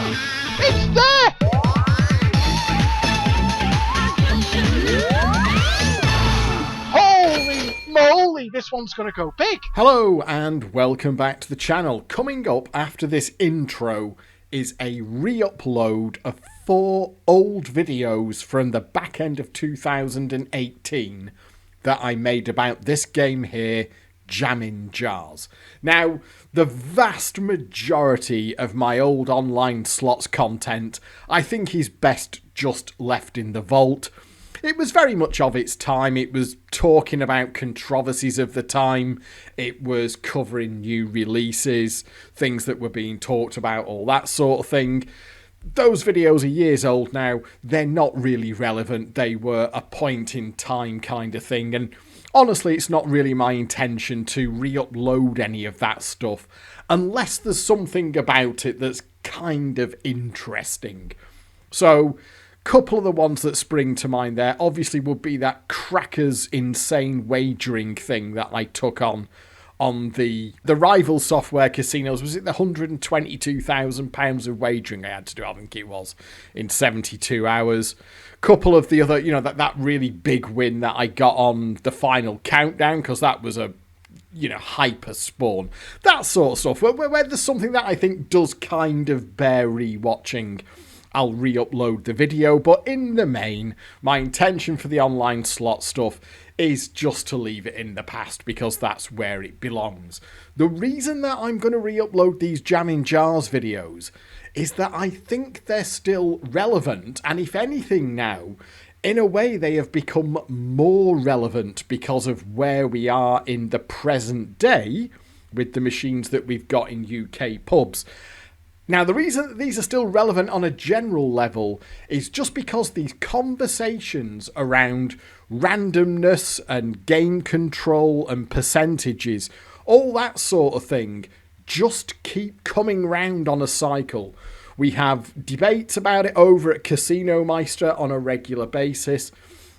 It's there! Holy moly, this one's gonna go big! Hello and welcome back to the channel. Coming up after this intro is a re-upload of 4 old videos from the back end of 2018 that I made about this game here, Jammin Jars. Now, the vast majority of my old online slots content I think is best just left in the vault. It was very much of its time. It was talking about controversies of the time. It was covering new releases, things that were being talked about, all that sort of thing. Those videos are years old now. They're not really relevant. They were a point in time kind of thing. And honestly, it's not really my intention to re-upload any of that stuff unless there's something about it that's kind of interesting. So, couple of the ones that spring to mind there obviously would be that crackers insane wagering thing that I took on the rival software casinos. Was it the £122,000 of wagering I had to do? I think it was, in 72 hours. Couple of the other, that really big win that I got on the final countdown, because that was a hyper spawn. That sort of stuff. Where there's something that I think does kind of bear re-watching, I'll re-upload the video, but in the main, my intention for the online slot stuff is just to leave it in the past, because that's where it belongs. The reason that I'm going to re-upload these Jammin Jars videos is that I think they're still relevant, and if anything now, in a way they have become more relevant because of where we are in the present day with the machines that we've got in UK pubs. Now, the reason that these are still relevant on a general level is just because these conversations around randomness and game control and percentages, all that sort of thing, just keep coming round on a cycle. We have debates about it over at Casino Meister on a regular basis.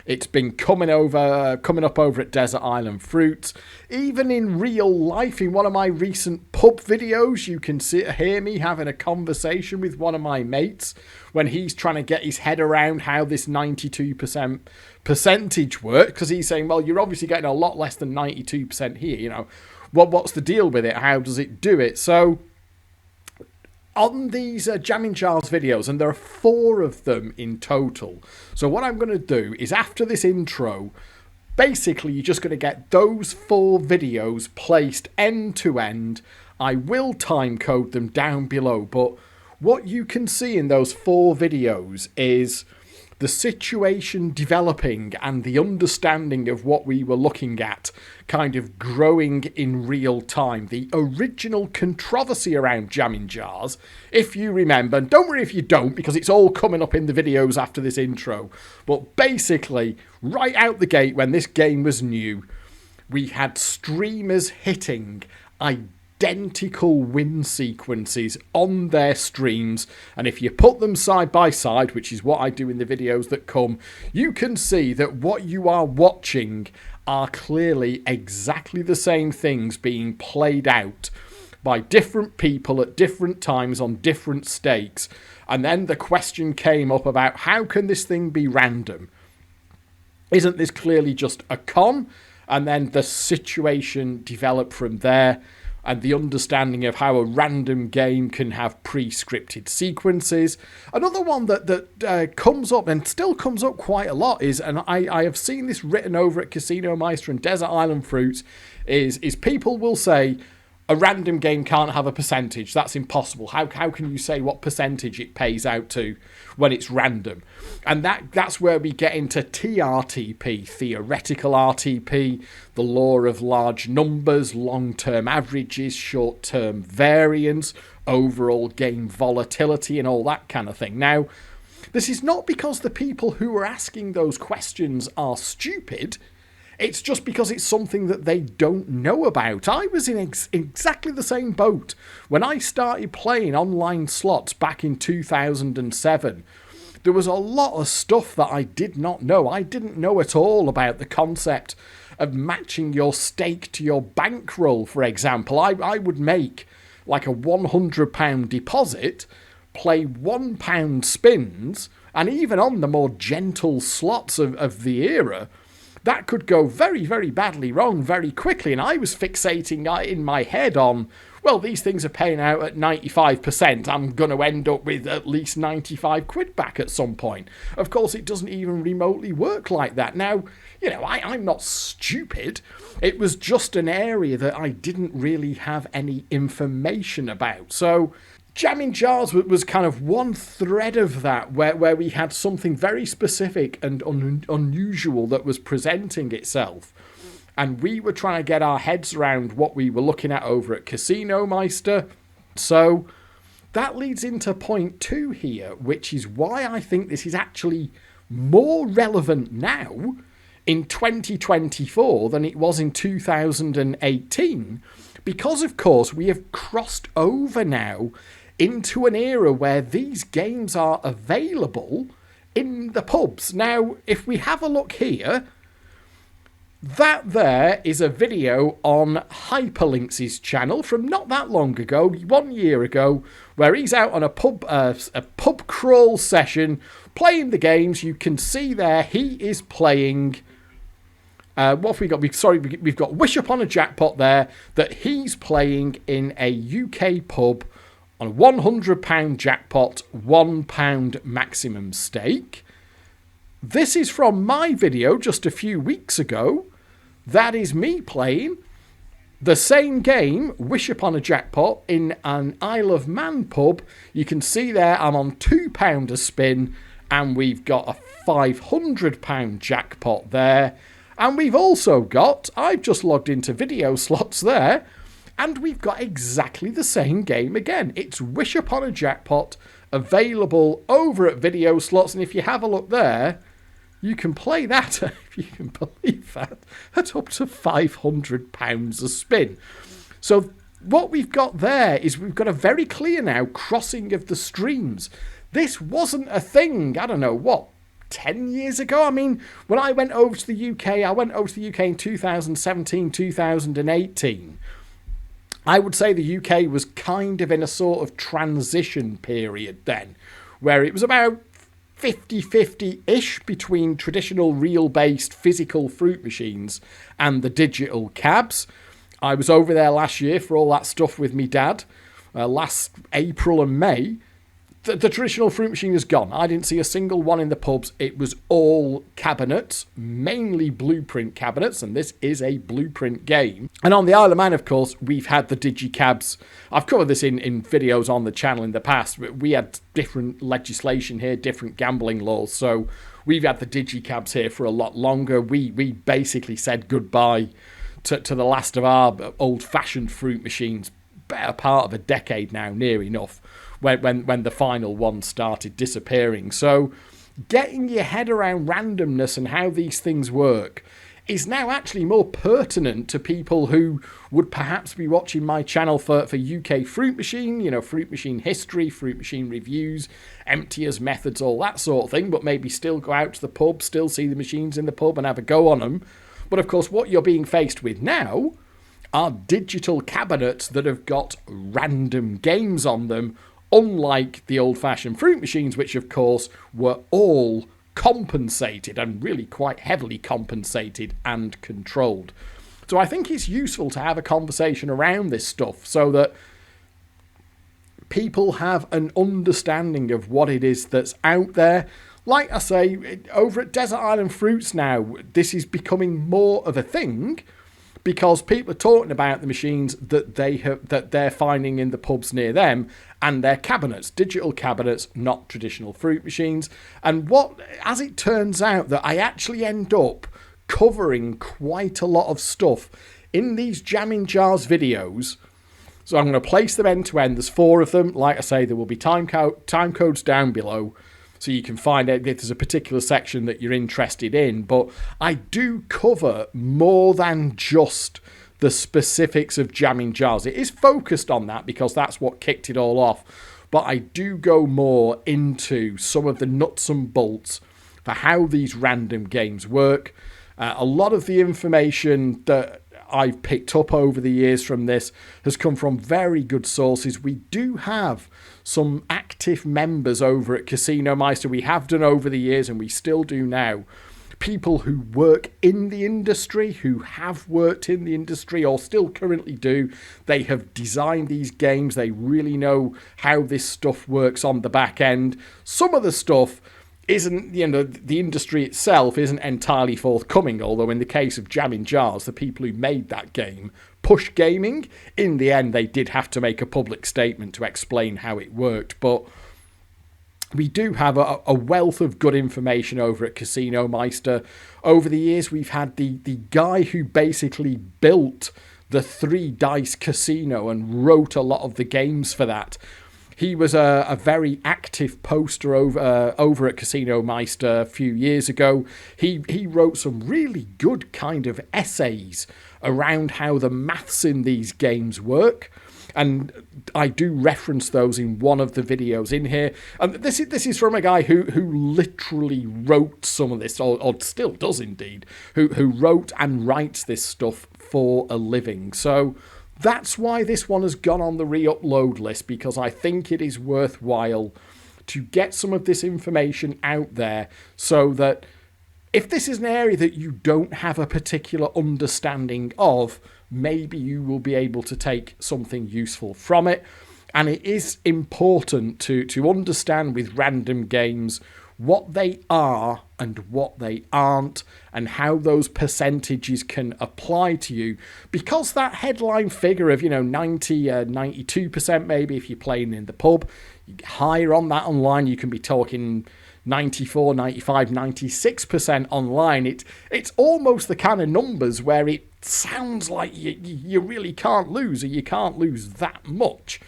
It's been coming up over at Desert Island Fruits. Even in real life, in one of my recent pub videos, you can hear me having a conversation with one of my mates when he's trying to get his head around how this 92% percentage works, because he's saying, well, you're obviously getting a lot less than 92% here. What's the deal with it? How does it do it? So on these Jammin Jars videos, and there are 4 of them in total. So what I'm going to do is, after this intro, basically you're just going to get those 4 videos placed end to end. I will time code them down below, but what you can see in those 4 videos is the situation developing and the understanding of what we were looking at kind of growing in real time. The original controversy around Jammin Jars, if you remember, and don't worry if you don't, because it's all coming up in the videos after this intro, but basically, right out the gate when this game was new, we had streamers hitting identical win sequences on their streams, and if you put them side by side, which is what I do in the videos that come, you can see that what you are watching are clearly exactly the same things being played out by different people at different times on different stakes. And then the question came up about, how can this thing be random? Isn't this clearly just a con? And then the situation developed from there, and the understanding of how a random game can have pre-scripted sequences. Another one that comes up, and still comes up quite a lot, is, and I have seen this written over at Casino Meister and Desert Island Fruits, is people will say, a random game can't have a percentage. That's impossible. How can you say what percentage it pays out to when it's random? And that's where we get into TRTP, theoretical RTP, the law of large numbers, long-term averages, short-term variance, overall game volatility, and all that kind of thing. Now, this is not because the people who are asking those questions are stupid. It's just because it's something that they don't know about. I was in exactly the same boat when I started playing online slots back in 2007. There was a lot of stuff that I did not know. I didn't know at all about the concept of matching your stake to your bankroll, for example. I would make like a £100 deposit, play £1 spins, and even on the more gentle slots of the era, that could go very, very badly wrong very quickly. And I was fixating in my head on, well, these things are paying out at 95%. I'm going to end up with at least 95 quid back at some point. Of course, it doesn't even remotely work like that. Now, you know, I'm not stupid. It was just an area that I didn't really have any information about. So Jammin Jars was kind of one thread of that, where we had something very specific and unusual that was presenting itself. And we were trying to get our heads around what we were looking at over at Casino Meister. So that leads into point 2 here, which is why I think this is actually more relevant now in 2024 than it was in 2018. Because, of course, we have crossed over now into an era where these games are available in the pubs. Now, if we have a look here, that there is a video on Hyperlinks' channel from not that long ago, 1 year ago, where he's out on a pub crawl session playing the games. You can see there he is playing. What have we got? We've got Wish Upon a Jackpot there that he's playing in a UK pub on a £100 jackpot, £1 maximum stake. This is from my video just a few weeks ago. That is me playing the same game, Wish Upon a Jackpot, in an Isle of Man pub. You can see there I'm on £2 a spin, and we've got a £500 jackpot there. And we've also got, I've just logged into video slots there, and we've got exactly the same game again. It's Wish Upon a Jackpot, available over at video slots. And if you have a look there, you can play that, if you can believe that, at up to £500 a spin. So what we've got there is we've got a very clear now crossing of the streams. This wasn't a thing, I don't know, what, 10 years ago? I mean, when I went over to the UK, in 2017, 2018. I would say the UK was kind of in a sort of transition period then, where it was about 50-50-ish between traditional reel-based physical fruit machines and the digital cabs. I was over there last year for all that stuff with me dad, last April and May. The traditional fruit machine is gone. I didn't see a single one in the pubs. It was all cabinets, mainly blueprint cabinets, and this is a blueprint game. And on the Isle of Man, of course, we've had the digicabs. I've covered this in videos on the channel in the past. We had different legislation here, different gambling laws, so we've had the digicabs here for a lot longer. We basically said goodbye to the last of our old-fashioned fruit machines, better part of a decade now, near enough, when the final one started disappearing. So getting your head around randomness and how these things work is now actually more pertinent to people who would perhaps be watching my channel for UK fruit machine, you know, fruit machine history, fruit machine reviews, emptiers, methods, all that sort of thing, but maybe still go out to the pub, still see the machines in the pub and have a go on them. But of course, what you're being faced with now are digital cabinets that have got random games on them, unlike the old-fashioned fruit machines, which of course were all compensated, and really quite heavily compensated and controlled. So I think it's useful to have a conversation around this stuff so that people have an understanding of what it is that's out there. Like I say, over at Desert Island Fruits now, this is becoming more of a thing, because people are talking about the machines that they're finding in the pubs near them, and their cabinets, digital cabinets, not traditional fruit machines. And as it turns out, that I actually end up covering quite a lot of stuff in these Jammin Jars videos. So I'm going to place them end to end. There's 4 of them. Like I say, there will be time codes down below, so you can find out if there's a particular section that you're interested in. But I do cover more than just the specifics of Jammin Jars. It is focused on that because that's what kicked it all off. But I do go more into some of the nuts and bolts for how these random games work. A lot of the information that I've picked up over the years from this has come from very good sources. We do have some active members over at Casino Meister. We have done over the years, and we still do now. People who work in the industry, who have worked in the industry or still currently do. They have designed these games. They really know how this stuff works on the back end. Some of the stuff isn't, the industry itself isn't entirely forthcoming, although in the case of Jammin Jars, the people who made that game, Push Gaming, in the end they did have to make a public statement to explain how it worked. But we do have a wealth of good information over at Casino Meister. Over the years, we've had the guy who basically built the 3 dice casino and wrote a lot of the games for that. He was a very active poster over at Casino Meister a few years ago. He wrote some really good kind of essays around how the maths in these games work. And I do reference those in one of the videos in here. And this is from a guy who literally wrote some of this, or still does indeed, who wrote and writes this stuff for a living. So that's why this one has gone on the re-upload list, because I think it is worthwhile to get some of this information out there so that if this is an area that you don't have a particular understanding of, maybe you will be able to take something useful from it. And it is important to understand with random games what they are and what they aren't, and how those percentages can apply to you. Because that headline figure of 92% maybe if you're playing in the pub, higher on that online, you can be talking 94, 95, 96% online. It's almost the kind of numbers where it sounds like you really can't lose, or you can't lose that much,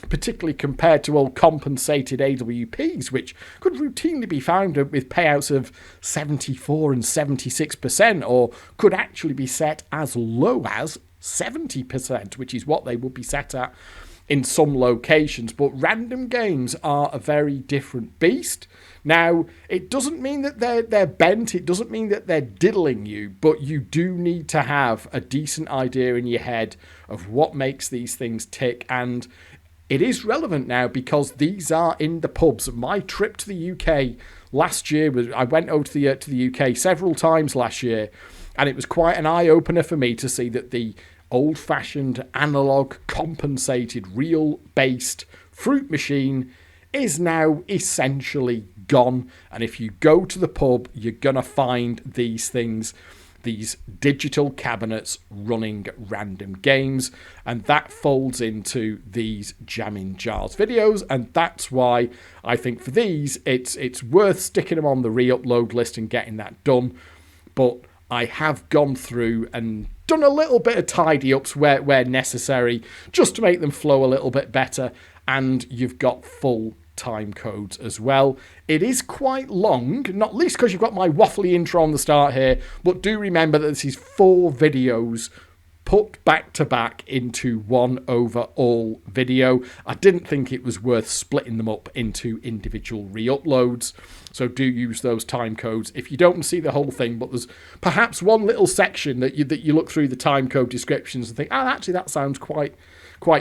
particularly compared to old compensated AWPs, which could routinely be found with payouts of 74 and 76%, or could actually be set as low as 70%, which is what they would be set at in some locations. But random games are a very different beast. Now, it doesn't mean that they're bent, it doesn't mean that they're diddling you, but you do need to have a decent idea in your head of what makes these things tick. And it is relevant now because these are in the pubs. My trip to the UK last year I went over to the UK several times last year, and it was quite an eye-opener for me to see that the old-fashioned, analog, compensated, real-based fruit machine is now essentially gone. And if you go to the pub, you're going to find these things, these digital cabinets running random games, and that folds into these Jammin Jars videos. And that's why I think for these, it's worth sticking them on the re-upload list and getting that done. But I have gone through and done a little bit of tidy-ups where necessary, just to make them flow a little bit better. And you've got full time codes as well. It is quite long, not least because you've got my waffly intro on the start here, but do remember that this is 4 videos put back to back into one overall video. I didn't think it was worth splitting them up into individual re-uploads, so do use those time codes if you don't see the whole thing, but there's perhaps one little section that you look through the time code descriptions and think, actually that sounds quite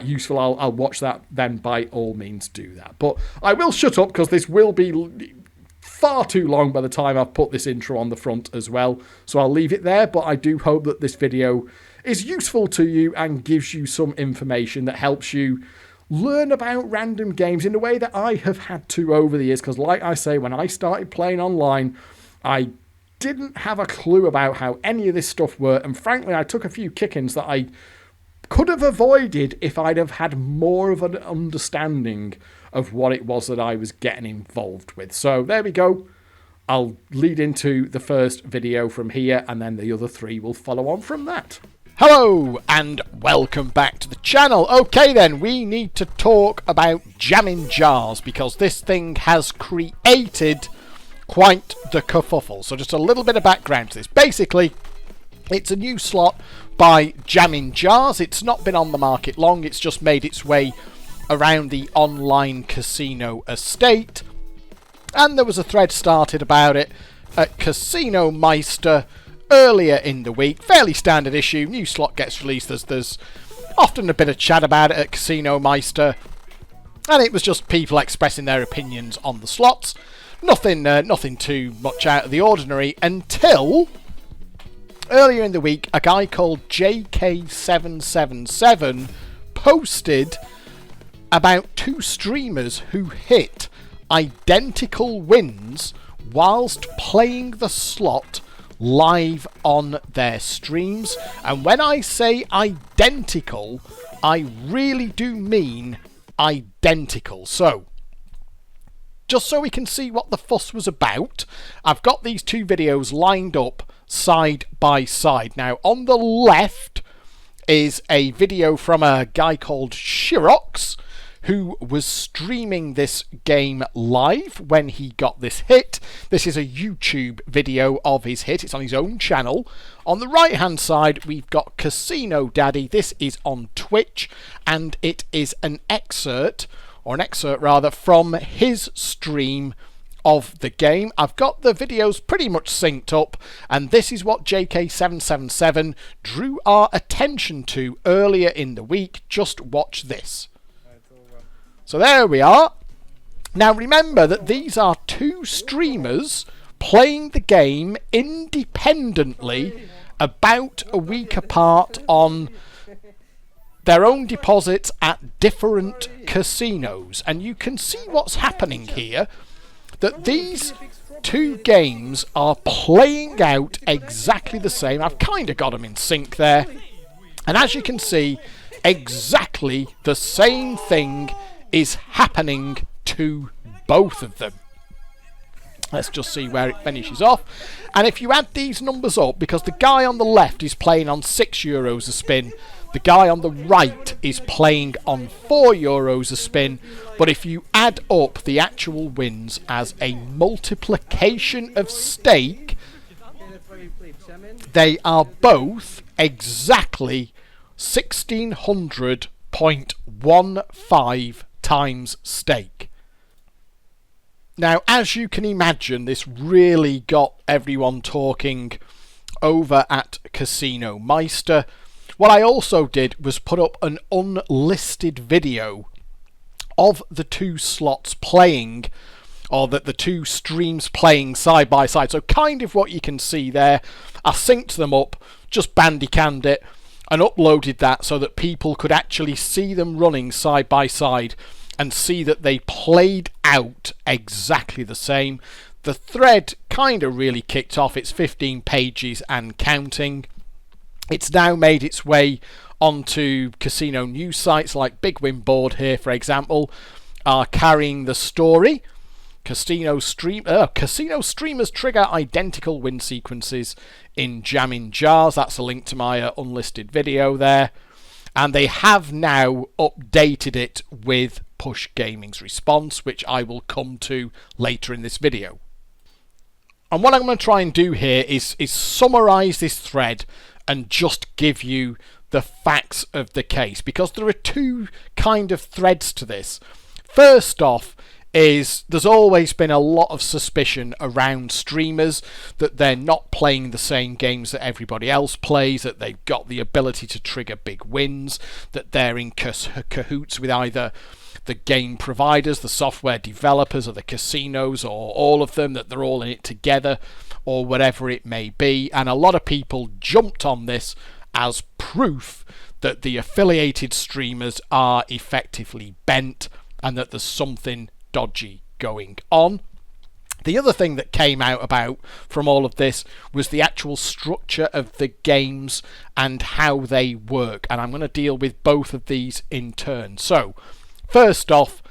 useful, I'll watch that, then by all means do that. But I will shut up because this will be far too long by the time I've put this intro on the front as well, so I'll leave it there. But I do hope that this video is useful to you and gives you some information that helps you learn about random games in a way that I have had to over the years, because like I say, when I started playing online, I didn't have a clue about how any of this stuff worked, and frankly I took a few kickings that I could have avoided if I'd have had more of an understanding of what it was that I was getting involved with. So there we go. I'll lead into the first video from here, and then the other 3 will follow on from that. Hello and welcome back to the channel. Okay then, we need to talk about Jammin Jars because this thing has created quite the kerfuffle. So just a little bit of background to this. Basically, it's a new slot by Jammin Jars. It's not been on the market long, it's just made its way around the online casino estate. And there was a thread started about it at Casino Meister earlier in the week. Fairly standard issue. New slot gets released. There's often a bit of chat about it at Casino Meister. And it was just people expressing their opinions on the slots. Nothing too much out of the ordinary until earlier in the week, a guy called JK777 posted about two streamers who hit identical wins whilst playing the slot live on their streams. And when I say identical, I really do mean identical. So, just so we can see what the fuss was about, I've got these two videos lined up side by side. Now, on the left is a video from a guy called Shirox, who was streaming this game live when he got this hit. This is a YouTube video of his hit. It's on his own channel. On the right hand side, we've got Casino Daddy. This is on Twitch, and it is an excerpt from his stream of the game. I've got the videos pretty much synced up, and this is what JK777 drew our attention to earlier in the week. Just watch this. So there we are. Now remember that these are two streamers playing the game independently about a week apart on their own deposits at different casinos. And you can see what's happening here, that these two games are playing out exactly the same. I've kind of got them in sync there. And as you can see, exactly the same thing is happening to both of them. Let's just see where it finishes off. And if you add these numbers up, because the guy on the left is playing on €6 a spin, the guy on the right is playing on €4 a spin, but if you add up the actual wins as a multiplication of stake, they are both exactly 1600.15 times stake. Now, as you can imagine, this really got everyone talking over at Casino Meister. What I also did was put up an unlisted video of the two slots playing, or that the two streams playing side by side. So kind of what you can see there. I synced them up, just bandy-canned it, and uploaded that so that people could actually see them running side by side and see that they played out exactly the same. The thread kind of really kicked off. It's 15 pages and counting. It's now made its way onto casino news sites like Big Win Board here, for example, are carrying the story. Casino streamers trigger identical win sequences in Jammin Jars. That's a link to my unlisted video there. And they have now updated it with Push Gaming's response, which I will come to later in this video. And what I'm going to try and do here is summarise this thread and just give you the facts of the case, because there are two kind of threads to this. First off is there's always been a lot of suspicion around streamers that they're not playing the same games that everybody else plays, that they've got the ability to trigger big wins, that they're in cahoots with either the game providers, the software developers, or the casinos, or all of them, that they're all in it together, or whatever it may be. And a lot of people jumped on this as proof that the affiliated streamers are effectively bent and that there's something dodgy going on. The other thing that came out about from all of this was the actual structure of the games and how they work, and I'm going to deal with both of these in turn. So, first off,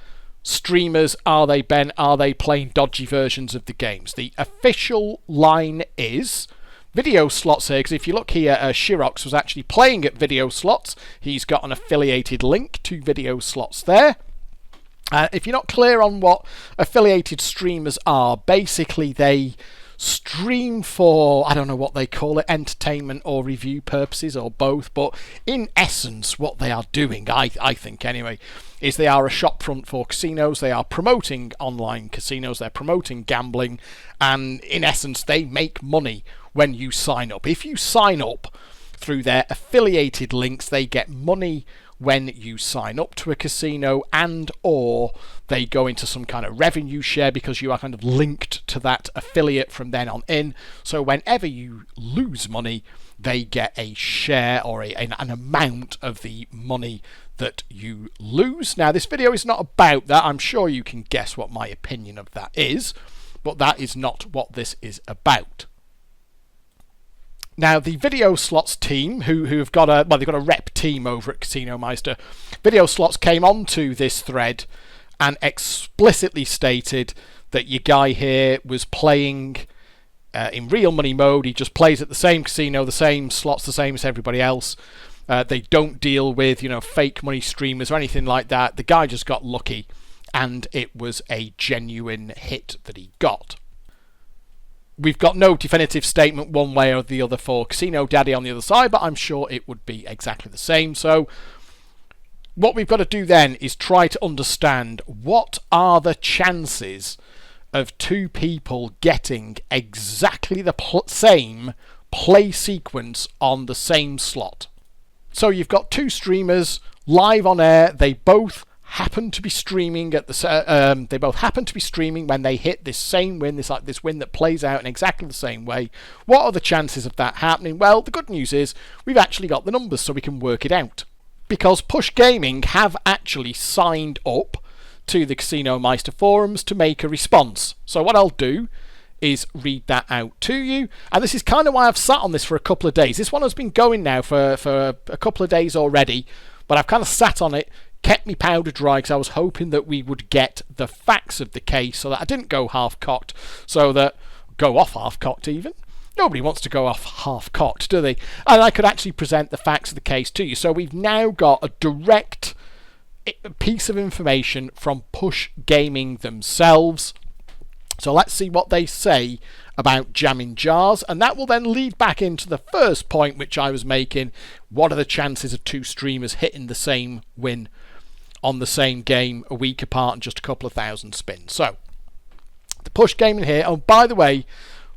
streamers, are they bent? Are they playing dodgy versions of the games? The official line is video slots here, because if you look here, Shirox was actually playing at video slots. He's got an affiliated link to video slots there. If you're not clear on what affiliated streamers are, basically they stream for, I don't know what they call it, entertainment or review purposes, or both, but in essence what they are doing, I think anyway, is they are a shop front for casinos. They are promoting online casinos, they're promoting gambling, and in essence they make money when you sign up. If you sign up through their affiliated links, they get money when you sign up to a casino, and or they go into some kind of revenue share because you are kind of linked to that affiliate from then on in. So whenever you lose money, they get a share or an amount of the money that you lose. Now, this video is not about that. I'm sure you can guess what my opinion of that is, but that is not what this is about. Now, the Video Slots team, they've got a rep team over at Casino Meister. Video Slots came onto this thread and explicitly stated that your guy here was playing in real money mode. He just plays at the same casino, the same slots, the same as everybody else. They don't deal with, fake money streamers or anything like that. The guy just got lucky, and it was a genuine hit that he got. We've got no definitive statement one way or the other for Casino Daddy on the other side, but I'm sure it would be exactly the same. So what we've got to do then is try to understand what are the chances of two people getting exactly the same play sequence on the same slot. So you've got two streamers live on air. They both happen to be streaming at the they both happen to be streaming when they hit this same win, this win that plays out in exactly the same way. What are the chances of that happening? Well, the good news is we've actually got the numbers, so we can work it out. Because Push Gaming have actually signed up to the Casino Meister forums to make a response. So what I'll do is read that out to you, and this is kind of why I've sat on this for a couple of days. This one has been going now for a couple of days already, but I've kind of sat on it, kept me powder dry, because I was hoping that we would get the facts of the case so that I didn't go half-cocked, go off half-cocked even. Nobody wants to go off half-cocked, do they? And I could actually present the facts of the case to you. So we've now got a direct piece of information from Push Gaming themselves. So let's see what they say about Jammin Jars, and that will then lead back into the first point which I was making. What are the chances of two streamers hitting the same win on the same game a week apart and just a couple of thousand spins? So the Push Gaming here, oh by the way,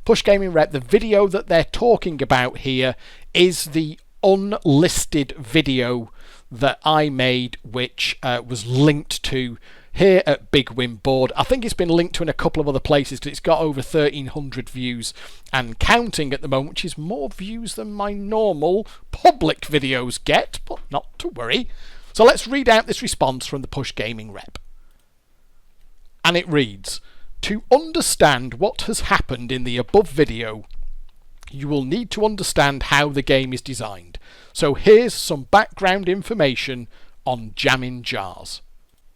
Push Gaming rep, the video that they're talking about here is the unlisted video that I made, which was linked to here at Big Win Board. I think it's been linked to in a couple of other places because it's got over 1,300 views and counting at the moment, which is more views than my normal public videos get, but not to worry. So let's read out this response from the Push Gaming rep. And it reads, "To understand what has happened in the above video, you will need to understand how the game is designed. So here's some background information on Jammin Jars.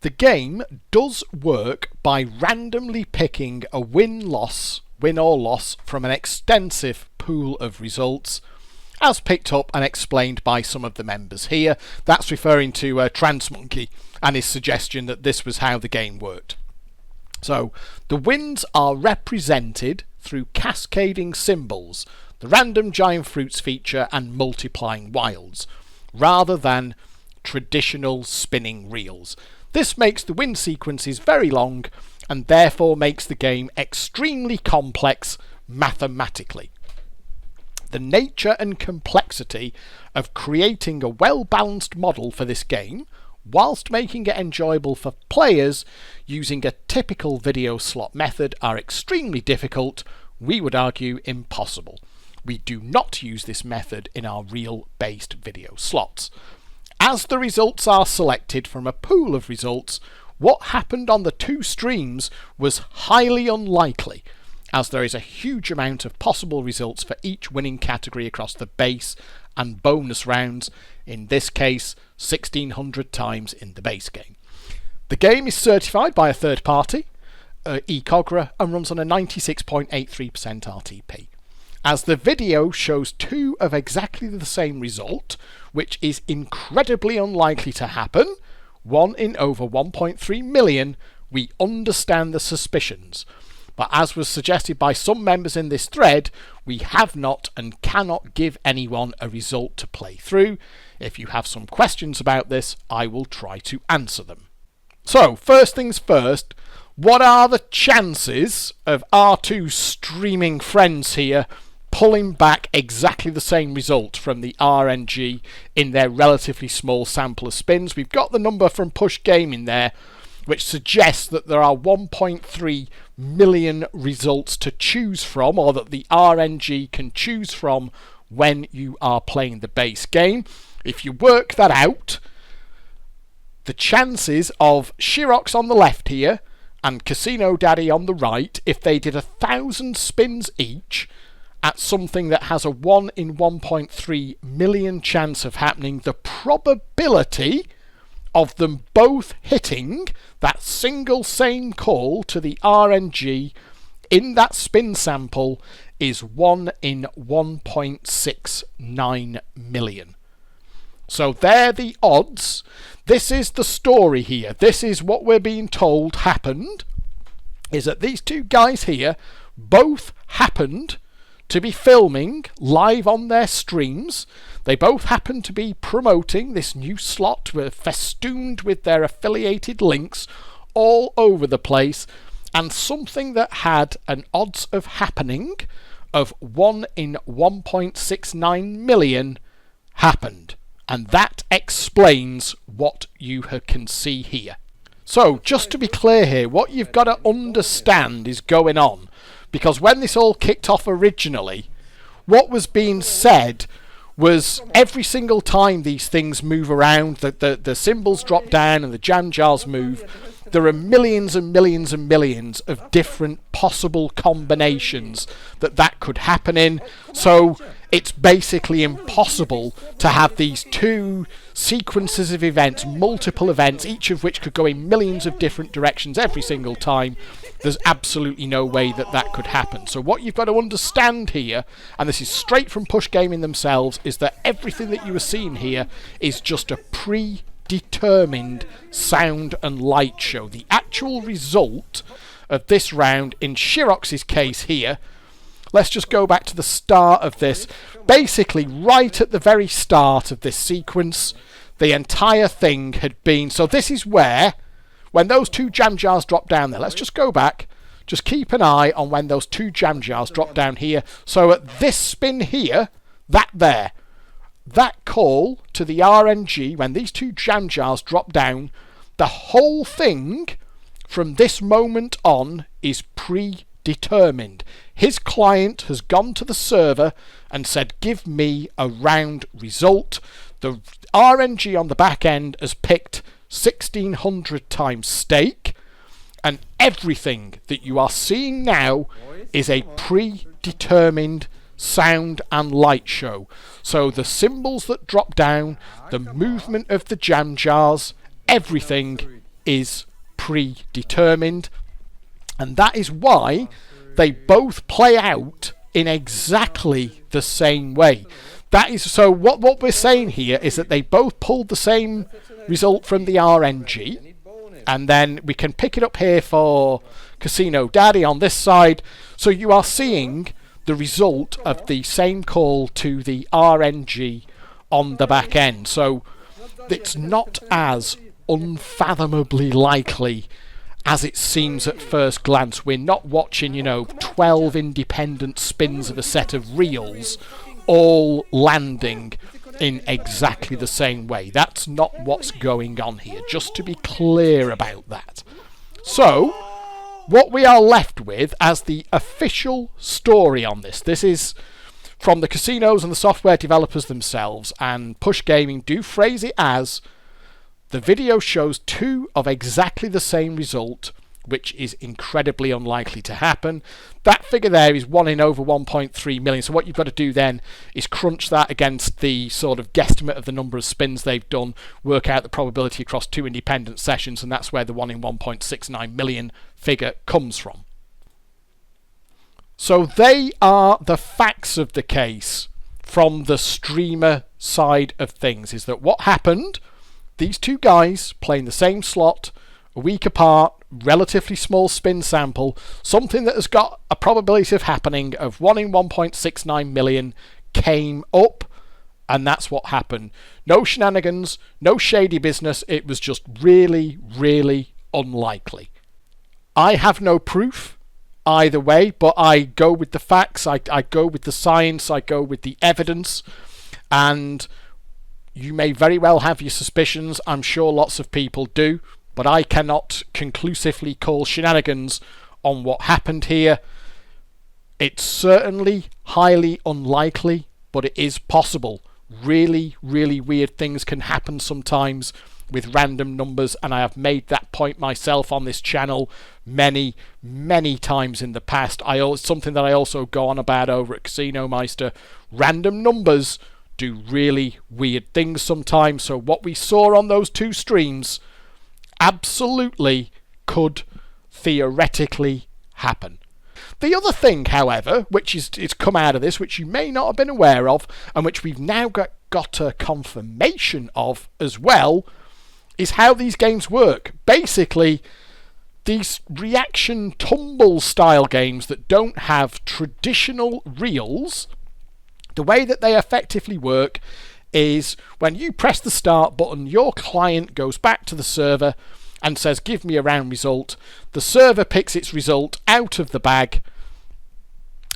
The game does work by randomly picking a win or loss from an extensive pool of results, as picked up and explained by some of the members here." That's referring to Transmonkey and his suggestion that this was how the game worked. So the wins are represented through cascading symbols, the random giant fruits feature, and multiplying wilds, rather than traditional spinning reels. This makes the win sequences very long and therefore makes the game extremely complex mathematically. The nature and complexity of creating a well-balanced model for this game, whilst making it enjoyable for players using a typical video slot method, are extremely difficult, we would argue impossible. We do not use this method in our reel-based video slots. As the results are selected from a pool of results, what happened on the two streams was highly unlikely, as there is a huge amount of possible results for each winning category across the base and bonus rounds, in this case 1,600 times in the base game. The game is certified by a third party, eCogra, and runs on a 96.83% RTP. As the video shows two of exactly the same result, which is incredibly unlikely to happen, one in over 1.3 million, we understand the suspicions. But as was suggested by some members in this thread, we have not and cannot give anyone a result to play through. If you have some questions about this, I will try to answer them. So, first things first, what are the chances of our two streaming friends here pulling back exactly the same result from the RNG in their relatively small sample of spins. We've got the number from Push Gaming there, which suggests that there are 1.3 million results to choose from, or that the RNG can choose from when you are playing the base game. If you work that out, the chances of Shirox on the left here and Casino Daddy on the right, if they did 1,000 spins each at something that has a 1 in 1.3 million chance of happening, the probability of them both hitting that single same call to the RNG in that spin sample is 1 in 1.69 million. So they're the odds. This is the story here. This is what we're being told happened, is that these two guys here both happened to be filming live on their streams. They both happened to be promoting this new slot, festooned with their affiliated links all over the place, and something that had an odds of happening of 1 in 1.69 million happened. And that explains what you can see here. So, just to be clear here, what you've got to understand is going on. Because when this all kicked off originally, what was being said was every single time these things move around, the symbols drop down and the jam jars move, there are millions and millions and millions of different possible combinations that could happen in. So it's basically impossible to have these two sequences of events, multiple events, each of which could go in millions of different directions every single time. There's absolutely no way that could happen. So what you've got to understand here, and this is straight from Push Gaming themselves, is that everything that you are seeing here is just a predetermined sound and light show. The actual result of this round, in Shirox's case here, let's just go back to the start of this. Basically, right at the very start of this sequence, the entire thing had been... So this is where, when those two jam jars drop down there, let's just go back. Just keep an eye on when those two jam jars drop down here. So at this spin here, that call to the RNG, when these two jam jars drop down, the whole thing from this moment on is predetermined. His client has gone to the server and said, give me a round result. The RNG on the back end has picked 1600 times stake, and everything that you are seeing now is a predetermined sound and light show. So the symbols that drop down, the movement of the jam jars, everything is predetermined, and that is why they both play out in exactly the same way. That is, so what we're saying here is that they both pulled the same result from the RNG, and then we can pick it up here for Casino Daddy on this side. So you are seeing the result of the same call to the RNG on the back end. So it's not as unfathomably likely as it seems at first glance. We're not watching, 12 independent spins of a set of reels all landing in exactly the same way. That's not what's going on here, just to be clear about that. So, what we are left with as the official story on this is from the casinos and the software developers themselves, and Push Gaming do phrase it as, the video shows two of exactly the same result, which is incredibly unlikely to happen. That figure there is 1 in over 1.3 million. So what you've got to do then is crunch that against the sort of guesstimate of the number of spins they've done, work out the probability across two independent sessions, and that's where the 1 in 1.69 million figure comes from. So they are the facts of the case from the streamer side of things, is that what happened, these two guys playing the same slot, a week apart, relatively small spin sample, something that has got a probability of happening of 1 in 1.69 million came up, and that's what happened. No shenanigans, no shady business, it was just really, really unlikely. I have no proof. either way, but I go with the facts, I go with the science, I go with the evidence, and you may very well have your suspicions. I'm sure lots of people do, but I cannot conclusively call shenanigans on what happened here. It's certainly highly unlikely, but it is possible. Really, really weird things can happen sometimes with random numbers, and I have made that point myself on this channel many, many times in the past. Something that I also go on about over at Casino Meister. Random numbers do really weird things sometimes, so what we saw on those two streams absolutely could theoretically happen. The other thing, however, which is come out of this, which you may not have been aware of, and which we've now got a confirmation of as well, is how these games work. Basically, these reaction tumble style games that don't have traditional reels, the way that they effectively work is when you press the start button, your client goes back to the server and says, give me a round result. The server picks its result out of the bag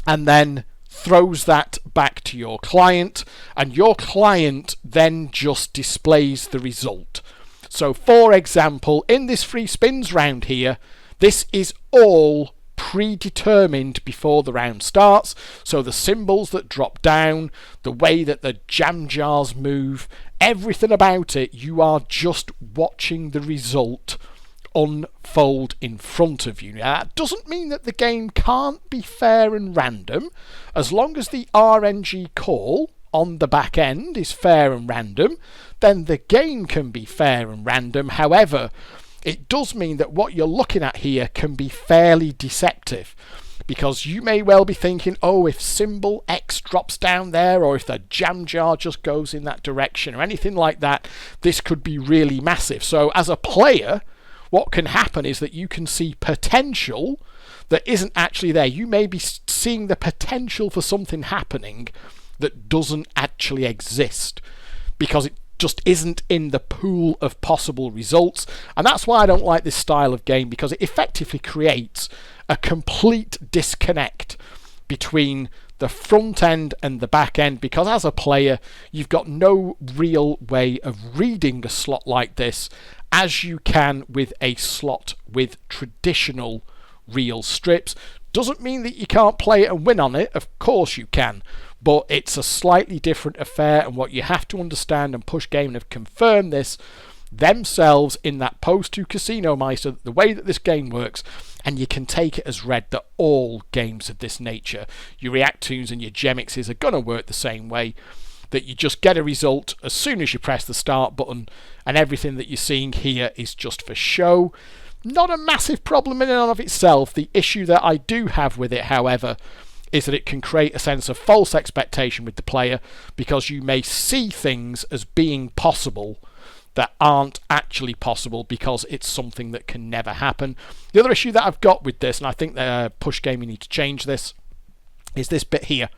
and then throws that back to your client, and your client then just displays the result. So, for example, in this free spins round here, this is all predetermined before the round starts. So the symbols that drop down, the way that the jam jars move, everything about it, you are just watching the result unfold in front of you. Now, that doesn't mean that the game can't be fair and random. As long as the RNG call on the back end is fair and random, then the game can be fair and random. However, it does mean that what you're looking at here can be fairly deceptive, because you may well be thinking, oh, if symbol X drops down there, or if the jam jar just goes in that direction, or anything like that, this could be really massive. So as a player, what can happen is that you can see potential that isn't actually there. You may be seeing the potential for something happening that doesn't actually exist, because it just isn't in the pool of possible results. And that's why I don't like this style of game, because it effectively creates a complete disconnect between the front end and the back end, because as a player you've got no real way of reading a slot like this as you can with a slot with traditional reel strips. Doesn't mean that you can't play it and win on it, of course you can, but it's a slightly different affair. And what you have to understand, and Push Gaming have confirmed this themselves in that post to Casino Meister, the way that this game works, and you can take it as read, that all games of this nature, your Reactoonz and your Gemixes, are going to work the same way, that you just get a result as soon as you press the start button, and everything that you're seeing here is just for show. Not a massive problem in and of itself. The issue that I do have with it, however, is that it can create a sense of false expectation with the player, because you may see things as being possible that aren't actually possible, because it's something that can never happen. The other issue that I've got with this, and I think that Push Gaming need to change this, is this bit here.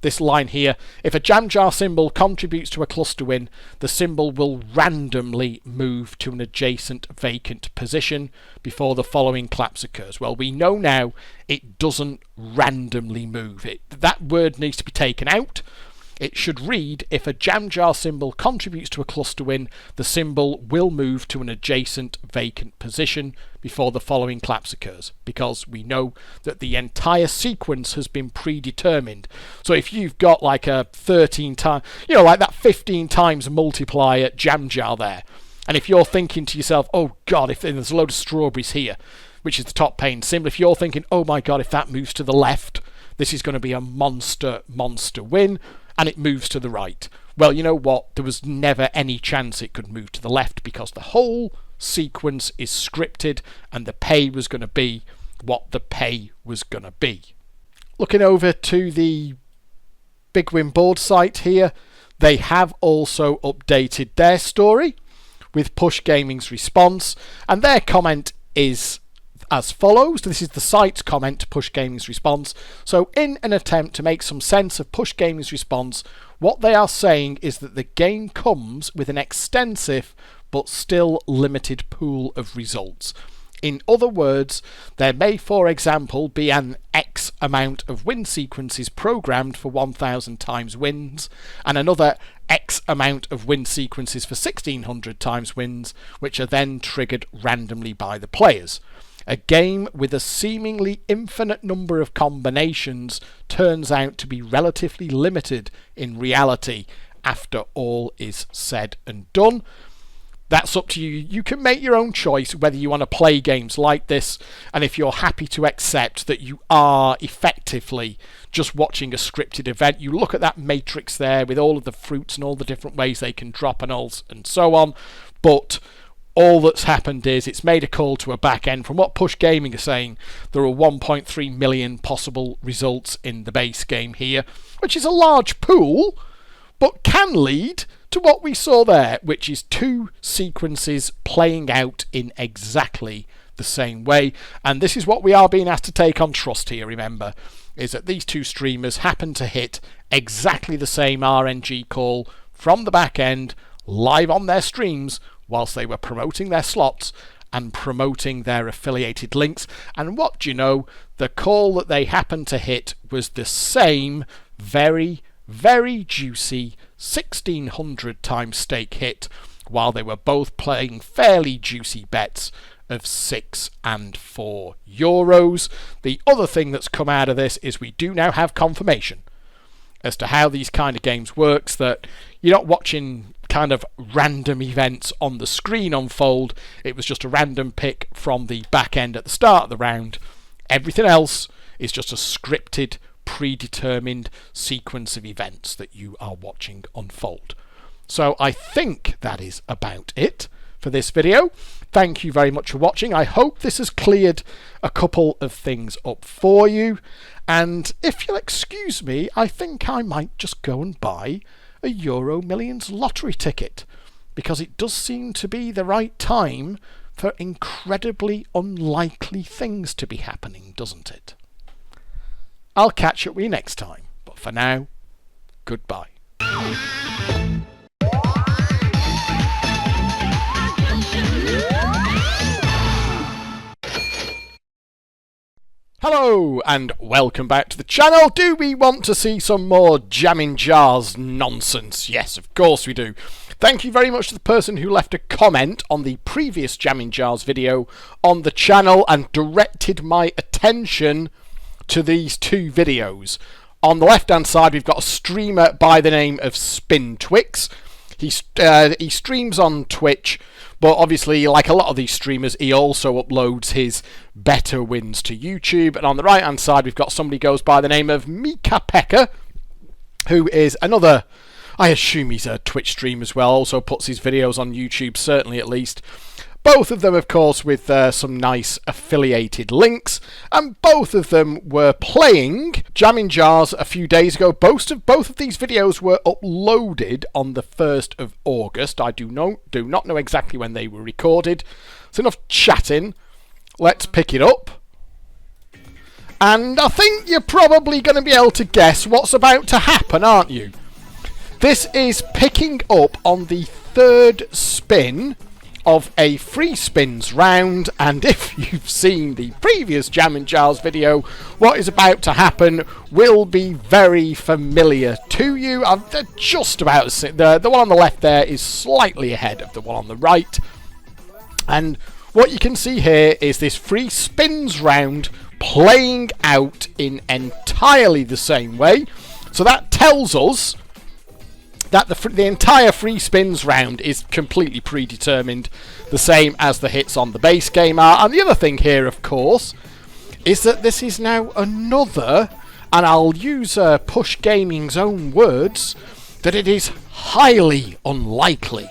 This line here. If a jam jar symbol contributes to a cluster win, the symbol will randomly move to an adjacent vacant position before the following collapse occurs. Well, we know now it doesn't randomly move. That word needs to be taken out. It should read, if a jam jar symbol contributes to a cluster win, the symbol will move to an adjacent vacant position before the following collapse occurs, because we know that the entire sequence has been predetermined. So if you've got like a 13 times, like that 15 times multiplier jam jar there, and if you're thinking to yourself, oh God, if there's a load of strawberries here, which is the top pane symbol, if you're thinking, oh my God, if that moves to the left, this is going to be a monster win, and it moves to the right. Well, you know what? There was never any chance it could move to the left, because the whole sequence is scripted, and the pay was going to be what the pay was going to be. Looking over to the Big Win board site here, they have also updated their story with Push Gaming's response, and their comment is as follows. This is the site's comment to Push Gaming's response. So in an attempt to make some sense of Push Gaming's response, what they are saying is that the game comes with an extensive but still limited pool of results. In other words, there may, for example, be an X amount of win sequences programmed for 1000 times wins, and another X amount of win sequences for 1600 times wins, which are then triggered randomly by the players. A game with a seemingly infinite number of combinations turns out to be relatively limited in reality after all is said and done. That's up to you. You can make your own choice whether you want to play games like this, and if you're happy to accept that you are effectively just watching a scripted event. You look at that matrix there with all of the fruits and all the different ways they can drop and so on, but all that's happened is it's made a call to a back end. From what Push Gaming are saying, there are 1.3 million possible results in the base game here, which is a large pool, but can lead to what we saw there, which is two sequences playing out in exactly the same way. And this is what we are being asked to take on trust here, remember, is that these two streamers happen to hit exactly the same RNG call from the back end live on their streams whilst they were promoting their slots and promoting their affiliated links. And what do you know? The call that they happened to hit was the same very, very juicy 1600 times stake hit, while they were both playing fairly juicy bets of 6 and 4 euros. The other thing that's come out of this is we do now have confirmation as to how these kind of games works, that you're not watching kind of random events on the screen unfold. It was just a random pick from the back end at the start of the round. Everything else is just a scripted, predetermined sequence of events that you are watching unfold. So I think that is about it for this video. Thank you very much for watching. I hope this has cleared a couple of things up for you. And if you'll excuse me, I think I might just go and buy a Euro Millions lottery ticket, because it does seem to be the right time for incredibly unlikely things to be happening, doesn't it? I'll catch up with you next time, but for now, goodbye. Hello and welcome back to the channel. Do we want to see some more Jammin Jars nonsense? Yes, of course we do. Thank you very much to the person who left a comment on the previous Jammin Jars video on the channel and directed my attention to these two videos. On the left hand side we've got a streamer by the name of Spin Twix. He streams on Twitch, but obviously, like a lot of these streamers, he also uploads his better wins to YouTube. And on the right hand side we've got somebody who goes by the name of Mika Pekka, who is another, I assume he's a Twitch streamer as well, also puts his videos on YouTube, certainly at least. Both of them, of course, with some nice affiliated links, and both of them were playing Jammin Jars a few days ago. Both of these videos were uploaded on the 1st of August. I do not know exactly when they were recorded. So enough chatting. Let's pick it up. And I think you're probably going to be able to guess what's about to happen, aren't you? This is picking up on the third spin of a free spins round, and if you've seen the previous Jammin Jars video, what is about to happen will be very familiar to you. I'm just about to see the one on the left there is slightly ahead of the one on the right, and what you can see here is this free spins round playing out in entirely the same way. So that tells us that the entire free spins round is completely predetermined, the same as the hits on the base game are. And the other thing here, of course, is that this is now another, and I'll use Push Gaming's own words, that it is highly unlikely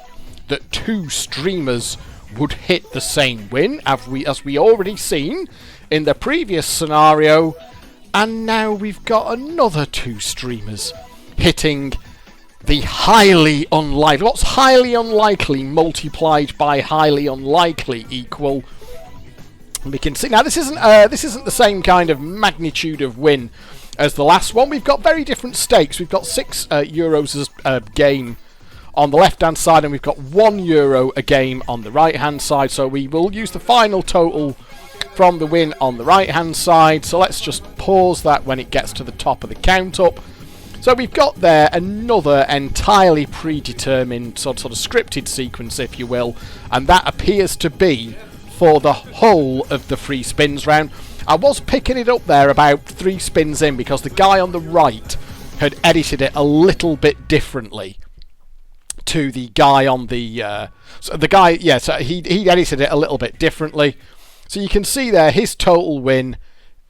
that two streamers would hit the same win, as we already seen in the previous scenario, and now we've got another two streamers hitting the highly unlikely. What's highly unlikely multiplied by highly unlikely equal? We can see now this isn't the same kind of magnitude of win as the last one. We've got very different stakes. We've got 6 euros a game on the left-hand side, and we've got €1 a game on the right-hand side. So we will use the final total from the win on the right-hand side. So let's just pause that when it gets to the top of the count up. So we've got there another entirely predetermined sort of scripted sequence, if you will, and that appears to be for the whole of the free spins round. I was picking it up there about 3 spins in because the guy on the right had edited it a little bit differently to the guy on the so he edited it a little bit differently. So you can see there his total win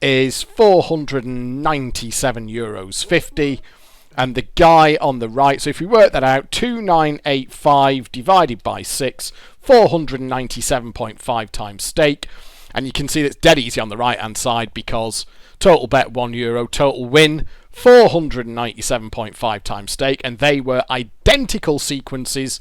is €497.50, and the guy on the right, so if we work that out, 2985 divided by 6, 497.5 times stake, and you can see that's dead easy on the right hand side because total bet €1, total win 497.5 times stake, and they were identical sequences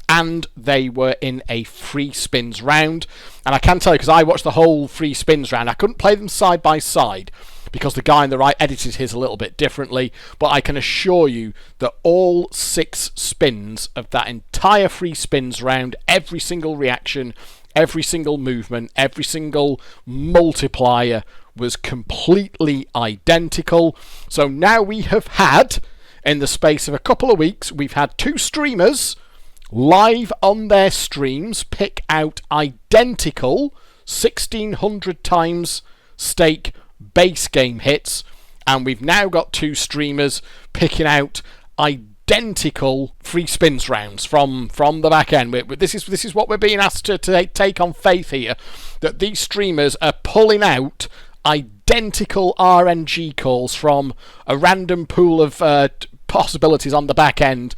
and they were in a free spins round. And I can tell you, because I watched the whole free spins round, I couldn't play them side by side because the guy on the right edited his a little bit differently, but I can assure you that all 6 spins of that entire free spins round, every single reaction, every single movement, every single multiplier was completely identical. So now we have had, in the space of a couple of weeks, we've had 2 streamers live on their streams pick out identical 1600 times stake base game hits, and we've now got 2 streamers picking out identical free spins rounds from the back end. This is what we're being asked to take on faith here, that these streamers are pulling out identical RNG calls from a random pool of possibilities on the back end,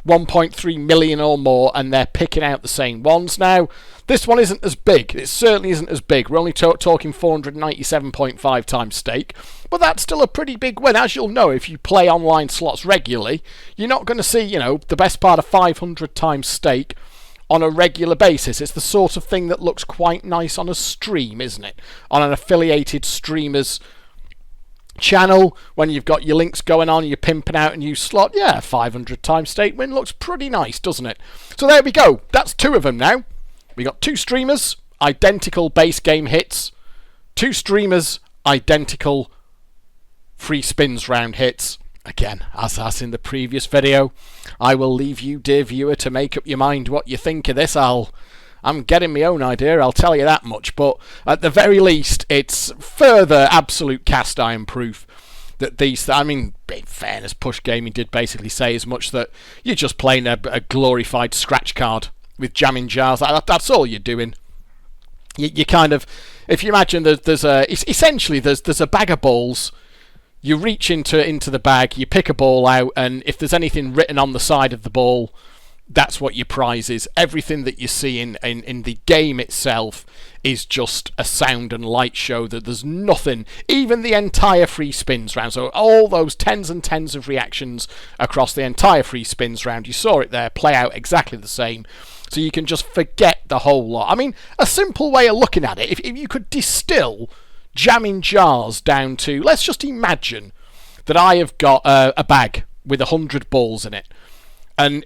1.3 million or more, and they're picking out the same ones. Now, this one isn't as big. It certainly isn't as big. We're only talking 497.5 times stake, but that's still a pretty big win. As you'll know, if you play online slots regularly, you're not going to see, the best part of 500 times stake on a regular basis. It's the sort of thing that looks quite nice on a stream, isn't it? On an affiliated streamer's channel, when you've got your links going on, you're pimping out a new slot. Yeah, 500 times stake win looks pretty nice, doesn't it? So there we go. That's 2 of them now. We got 2 streamers, identical base game hits. 2 streamers, identical free spins round hits. Again, as in the previous video, I will leave you, dear viewer, to make up your mind what you think of this. I'm getting my own idea, I'll tell you that much, but at the very least, it's further absolute cast iron proof that these, in fairness, Push Gaming did basically say as much, that you're just playing a glorified scratch card with Jammin Jars. That's all you're doing. You kind of, if you imagine there's a bag of balls, you reach into the bag, you pick a ball out, and if there's anything written on the side of the ball, that's what your prize is. Everything that you see in the game itself is just a sound and light show. That there's nothing, even the entire free spins round, so all those tens and tens of reactions across the entire free spins round, you saw it there play out exactly the same, so you can just forget the whole lot. A simple way of looking at it, if you could distill Jammin Jars down to, let's just imagine that I have got a bag with 100 balls in it, and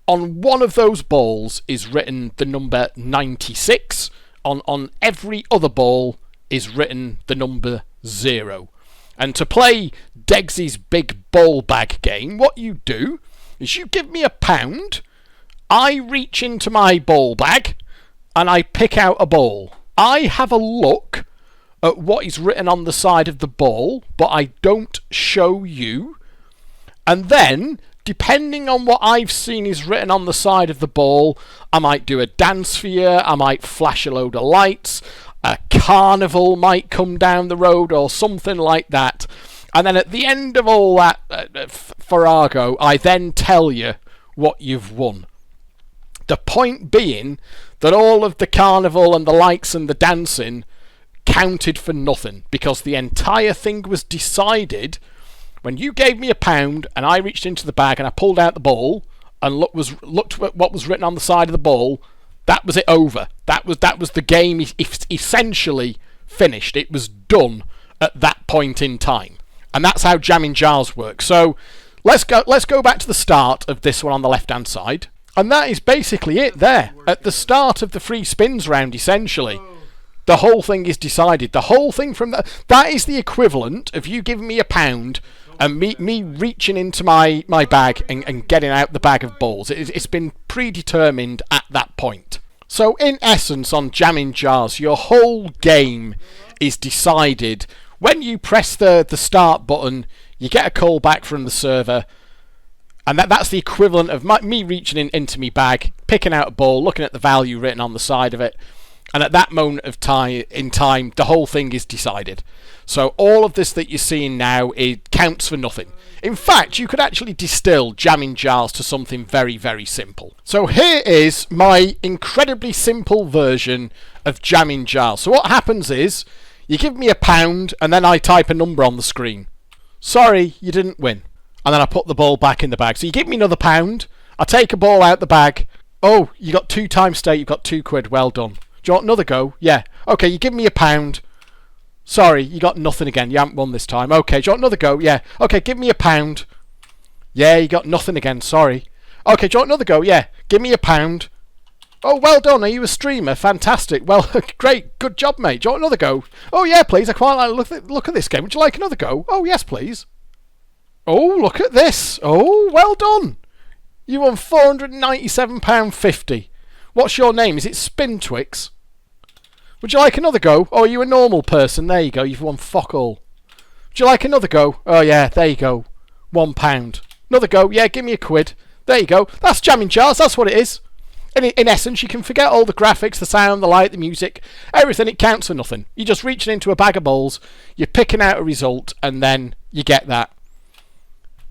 on one of those balls is written the number 96. On every other ball is written the number 0. And to play Degsy's big ball bag game, what you do is you give me £1, I reach into my ball bag, and I pick out a ball. I have a look at what is written on the side of the ball, but I don't show you. And then, depending on what I've seen is written on the side of the ball, I might do a dance for you, I might flash a load of lights, a carnival might come down the road or something like that. And then at the end of all that farrago, I then tell you what you've won. The point being that all of the carnival and the lights and the dancing counted for nothing, because the entire thing was decided when you gave me £1 and I reached into the bag and I pulled out the ball and looked at what was written on the side of the ball. That was it over. That was the game essentially finished. It was done at that point in time. And that's how Jammin Jars works. So let's go back to the start of this one on the left hand side. And that is basically it there. At the start of the free spins round, essentially, the whole thing is decided. The whole thing from that is the equivalent of you giving me £1 and me reaching into my bag and getting out the bag of balls. It's been predetermined at that point. So in essence, on Jammin Jars, your whole game is decided when you press the start button. You get a call back from the server, and that's the equivalent of me reaching into my bag, picking out a ball, looking at the value written on the side of it, and at that moment of time, the whole thing is decided. So all of this that you're seeing now, it counts for nothing. In fact, you could actually distill Jammin Jars to something very, very simple. So here is my incredibly simple version of Jammin Jars. So what happens is, you give me £1, and then I type a number on the screen. Sorry, you didn't win. And then I put the ball back in the bag. So you give me another £1, I take a ball out the bag. Oh, you got 2 times stake, you've got £2, well done. Do you want another go? Yeah. Okay, you give me £1. Sorry, you got nothing again. You haven't won this time. Okay, do you want another go? Yeah. Okay, give me £1. Yeah, you got nothing again. Sorry. Okay, do you want another go? Yeah. Give me £1. Oh, well done. Are you a streamer? Fantastic. Well, great. Good job, mate. Do you want another go? Oh, yeah, please. I quite like look at this game. Would you like another go? Oh, yes, please. Oh, look at this. Oh, well done. You won £497.50. What's your name? Is it Spin Twix? Would you like another go? Oh, are you a normal person? There you go. You've won fuck all. Would you like another go? Oh, yeah. There you go. £1. Another go? Yeah, give me £1. There you go. That's Jammin Jars. That's what it is. In essence, you can forget all the graphics, the sound, the light, the music, everything. It counts for nothing. You're just reaching into a bag of balls, you're picking out a result, and then you get that.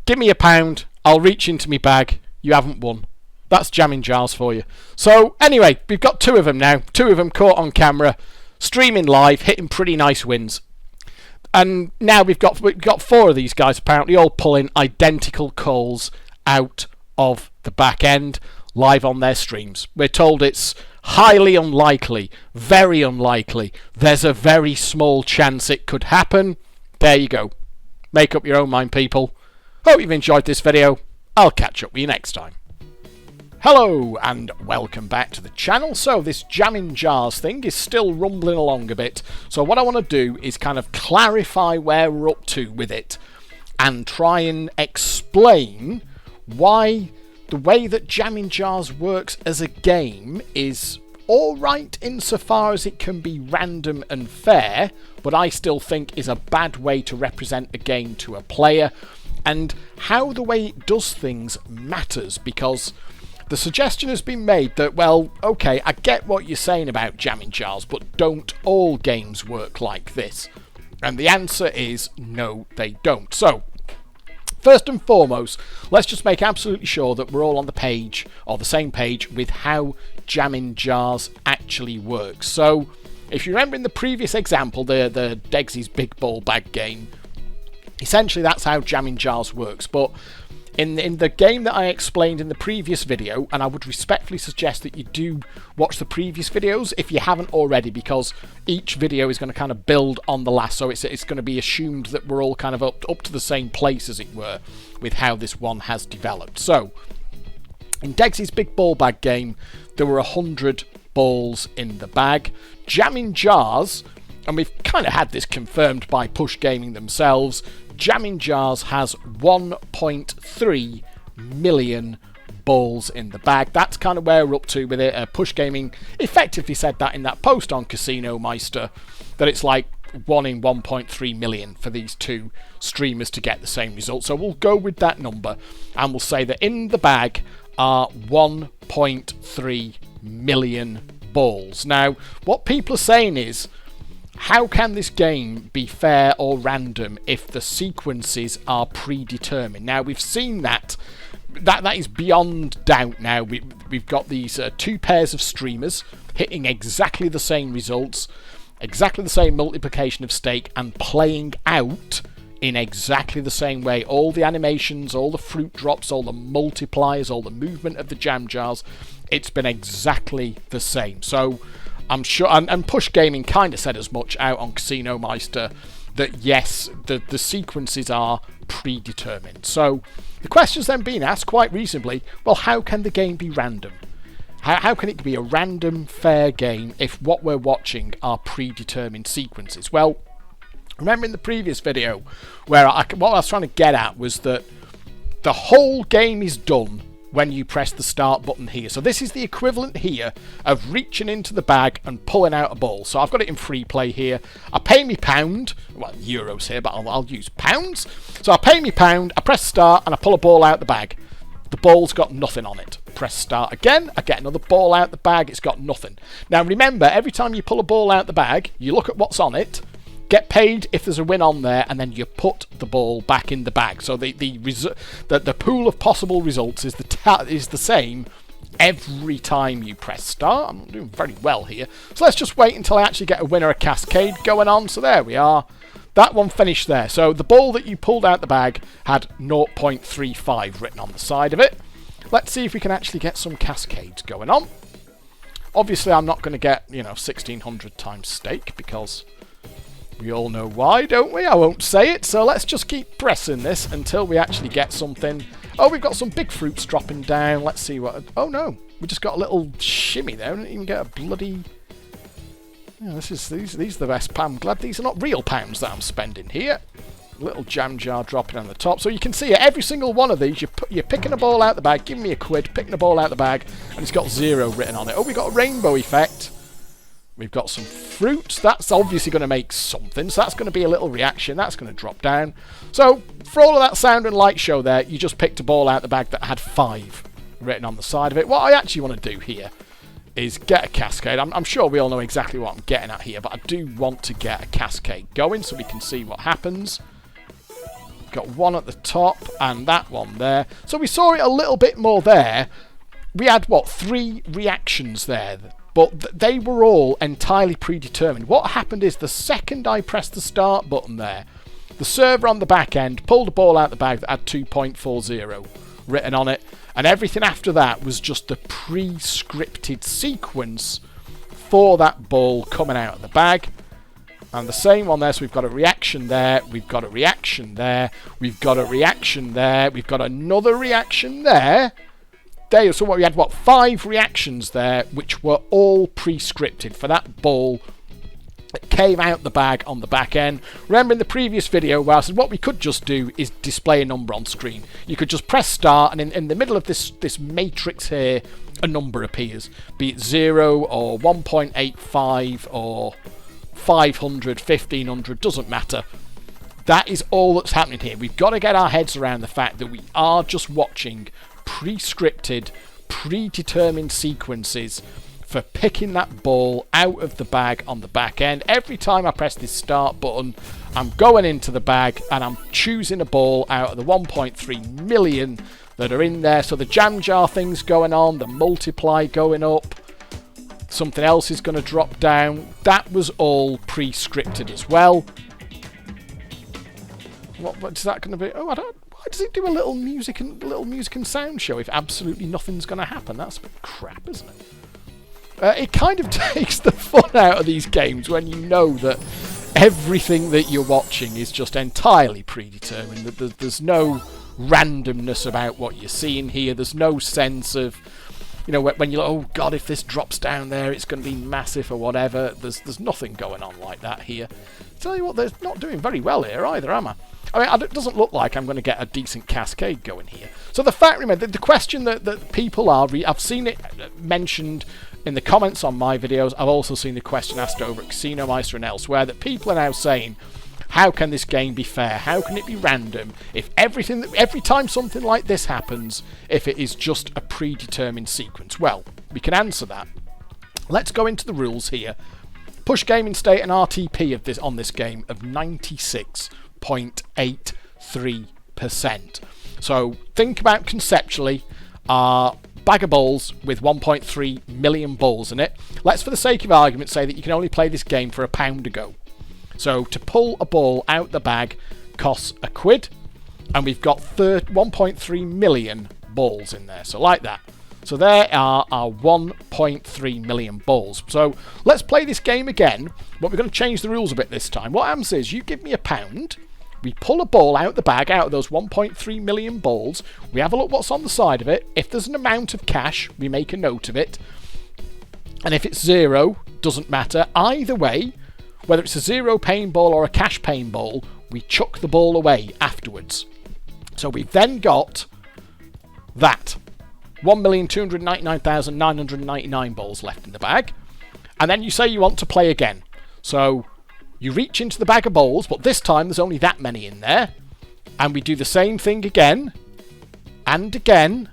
Give me £1, I'll reach into my bag, you haven't won. That's Jammin Jars for you. So, anyway, we've got 2 of them now. 2 of them caught on camera, streaming live, hitting pretty nice wins. And now we've got 4 of these guys, apparently, all pulling identical calls out of the back end, live on their streams. We're told it's highly unlikely, very unlikely. There's a very small chance it could happen. There you go. Make up your own mind, people. Hope you've enjoyed this video. I'll catch up with you next time. Hello and welcome back to the channel. So this Jammin Jars thing is still rumbling along a bit. So what I want to do is kind of clarify where we're up to with it and try and explain why the way that Jammin Jars works as a game is alright insofar as it can be random and fair, but I still think is a bad way to represent a game to a player, and how the way it does things matters, because the suggestion has been made that, well, okay, I get what you're saying about Jammin Jars, but don't all games work like this? And the answer is no, they don't. So, first and foremost, let's just make absolutely sure that we're all on the page, or the same page, with how Jammin Jars actually works. So, if you remember in the previous example, the Degsy's Big Ball Bag game, essentially that's how Jammin Jars works. But in the game that I explained in the previous video, and I would respectfully suggest that you do watch the previous videos if you haven't already, because each video is going to kind of build on the last, so it's going to be assumed that we're all kind of up to the same place, as it were, with how this one has developed. So, in Degsy's Big Ball Bag game, there were 100 balls in the bag. Jammin Jars, and we've kind of had this confirmed by Push Gaming themselves, Jammin Jars has 1.3 million balls in the bag. That's kind of where we're up to with it. Push Gaming effectively said that in that post on Casino Meister, that it's like 1 in 1.3 million for these 2 streamers to get the same result. So we'll go with that number, and we'll say that in the bag are 1.3 million balls. Now, what people are saying is, how can this game be fair or random if the sequences are predetermined? Now, we've seen that is beyond doubt now. We've got these 2 pairs of streamers hitting exactly the same results, exactly the same multiplication of stake, and playing out in exactly the same way. All the animations, all the fruit drops, all the multipliers, all the movement of the jam jars, it's been exactly the same. So I'm sure, and Push Gaming kind of said as much out on Casino Meister, that yes, the sequences are predetermined. So the question's then being asked quite reasonably, well, how can the game be random? How can it be a random, fair game if what we're watching are predetermined sequences? Well, remember in the previous video where what I was trying to get at was that the whole game is done when you press the start button here. So this is the equivalent here of reaching into the bag and pulling out a ball. So I've got it in free play here. I pay me £1, well, euros here, but I'll use pounds. So I pay me £1, I press start, and I pull a ball out the bag. The ball's got nothing on it. Press start again, I get another ball out the bag, it's got nothing. Now remember, every time you pull a ball out the bag, you look at what's on it, get paid if there's a win on there, and then you put the ball back in the bag. So the pool of possible results is the same every time you press start. I'm not doing very well here. So let's just wait until I actually get a win or a cascade going on. So there we are. That one finished there. So the ball that you pulled out the bag had 0.35 written on the side of it. Let's see if we can actually get some cascades going on. Obviously, I'm not going to get, 1600 times stake because we all know why, don't we? I won't say it, so let's just keep pressing this until we actually get something. Oh, we've got some big fruits dropping down. Let's see what... Oh, no. We just got a little shimmy there. We didn't even get a bloody... these are the best pound. I'm glad these are not real pounds that I'm spending here. Little jam jar dropping on the top. So you can see every single one of these, you're picking a ball out the bag, giving me a quid, picking a ball out the bag, and it's got 0 written on it. Oh, we got a rainbow effect. We've got some fruit. That's obviously going to make something. So that's going to be a little reaction. That's going to drop down. So for all of that sound and light show there, you just picked a ball out the bag that had 5 written on the side of it. What I actually want to do here is get a cascade. I'm sure we all know exactly what I'm getting at here, but I do want to get a cascade going so we can see what happens. Got one at the top and that one there. So we saw it a little bit more there. We had, 3 reactions there? But they were all entirely predetermined. What happened is the second I pressed the start button there, the server on the back end pulled a ball out the bag that had 2.40 written on it, and everything after that was just the pre-scripted sequence for that ball coming out of the bag. And the same on there, so we've got a reaction there, we've got a reaction there, we've got a reaction there, we've got another reaction there. So what we had, 5 reactions there, which were all pre-scripted for that ball that came out the bag on the back end. Remember in the previous video where I said what we could just do is display a number on screen. You could just press start, and in the middle of this matrix here, a number appears. Be it 0 or 1.85 or 500, 1500, doesn't matter. That is all that's happening here. We've got to get our heads around the fact that we are just watching pre-scripted, predetermined sequences for picking that ball out of the bag on the back end. Every time I press this start button, I'm going into the bag and I'm choosing a ball out of the 1.3 million that are in there. So the jam jar thing's going on, the multiply going up, something else is going to drop down. That was all pre-scripted as well. What is that going to be? Oh, I don't... Why does it do a little music and sound show if absolutely nothing's going to happen? That's a bit crap, isn't it? It kind of takes the fun out of these games when you know that everything that you're watching is just entirely predetermined. That there's no randomness about what you're seeing here. There's no sense of, when you're like, oh God, if this drops down there, it's going to be massive or whatever. There's nothing going on like that here. Tell you what, they're not doing very well here either, am I? I mean, it doesn't look like I'm going to get a decent cascade going here. So the fact, remember, the question that people are... I've seen it mentioned in the comments on my videos. I've also seen the question asked over at Casino Meister and elsewhere, that people are now saying, how can this game be fair? How can it be random if every time something like this happens, if it is just a predetermined sequence? Well, we can answer that. Let's go into the rules here. Push gaming state and RTP on this game of 96.83%. So think about conceptually a bag of balls with 1.3 million balls in it. Let's, for the sake of argument, say that you can only play this game for £1 a go. So to pull a ball out the bag costs £1, and we've got 1.3 million balls in there. So like that. So there are our 1.3 million balls. So let's play this game again, but we're going to change the rules a bit this time. What happens is you give me £1, We pull a ball out the bag, out of those 1.3 million balls. We have a look what's on the side of it. If there's an amount of cash, we make a note of it. And if it's 0, doesn't matter. Either way, whether it's a 0 paying ball or a cash paying ball, we chuck the ball away afterwards. So we've then got that 1,299,999 balls left in the bag. And then you say you want to play again. So you reach into the bag of balls, but this time there's only that many in there. And we do the same thing again, and again,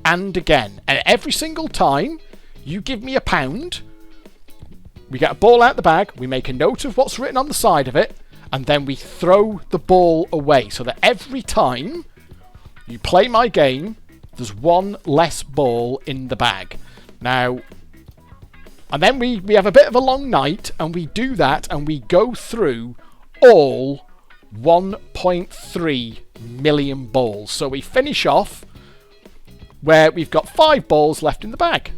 and again. And every single time you give me £1, we get a ball out the bag, we make a note of what's written on the side of it, and then we throw the ball away. So that every time you play my game, there's one less ball in the bag. Now, and then we have a bit of a long night, and we do that, and we go through all 1.3 million balls. So we finish off where we've got 5 balls left in the bag.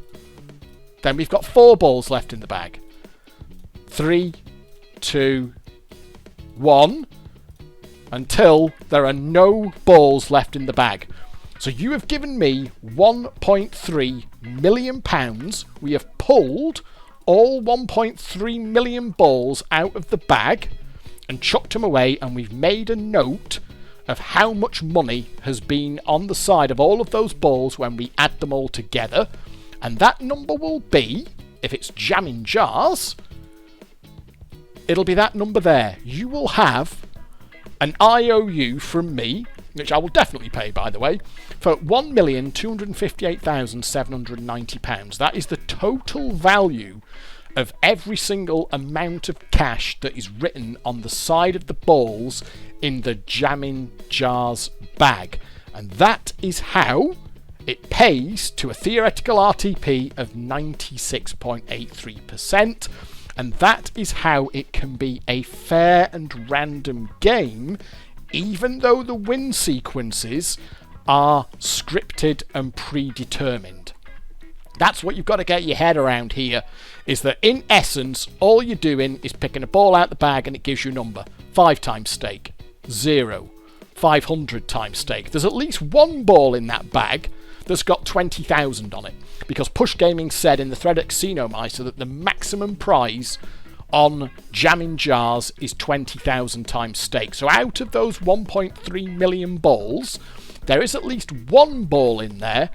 Then we've got 4 balls left in the bag. 3, 2, 1, until there are no balls left in the bag. So you have given me £1.3 million. We have pulled all 1.3 million balls out of the bag and chucked them away, and we've made a note of how much money has been on the side of all of those balls when we add them all together. And that number will be, if it's Jammin Jars, it'll be that number there. You will have an IOU from me, which I will definitely pay, by the way, for £1,258,790. That is the total value of every single amount of cash that is written on the side of the balls in the Jammin Jars bag. And that is how it pays to a theoretical RTP of 96.83%. And that is how it can be a fair and random game, even though the win sequences are scripted and predetermined. That's what you've got to get your head around here, is that in essence, all you're doing is picking a ball out the bag and it gives you a number. 5 times stake, 0, 500 times stake. There's at least one ball in that bag that's got 20,000 on it, because Push Gaming said in the thread at Xenomeister that the maximum prize on Jammin Jars is 20,000 times stake. So out of those 1.3 million balls, there is at least one ball in there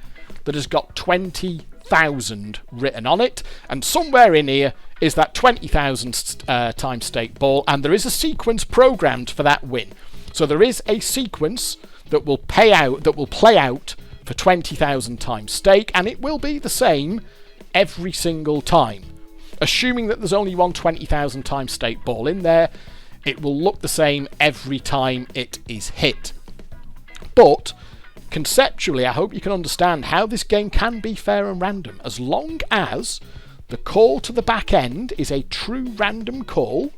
that has got 20,000 written on it, and somewhere in here is that 20,000 times stake ball, and there is a sequence programmed for that win. So there is a sequence that will play out for 20,000 times stake, and it will be the same every single time. Assuming that there's only one 20,000 times stake ball in there, it will look the same every time it is hit. But conceptually, I hope you can understand how this game can be fair and random, as long as the call to the back end is a true random call,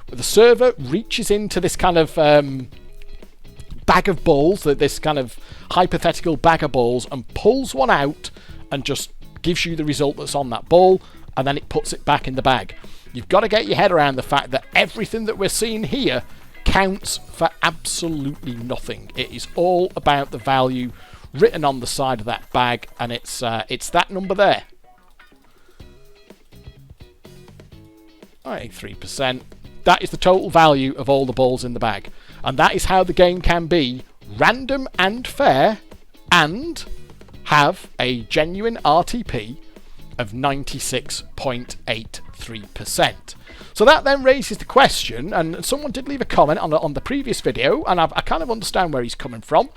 where the server reaches into this kind of bag of balls, this kind of hypothetical bag of balls, and pulls one out and just gives you the result that's on that ball, and then it puts it back in the bag. You've got to get your head around the fact that everything that we're seeing here counts for absolutely nothing. It is all about the value written on the side of that bag, and it's that number there. 3%. That is the total value of all the balls in the bag. And that is how the game can be random and fair and have a genuine RTP of 96.83%. So that then raises the question, and someone did leave a comment on the previous video, and I kind of understand where he's coming from.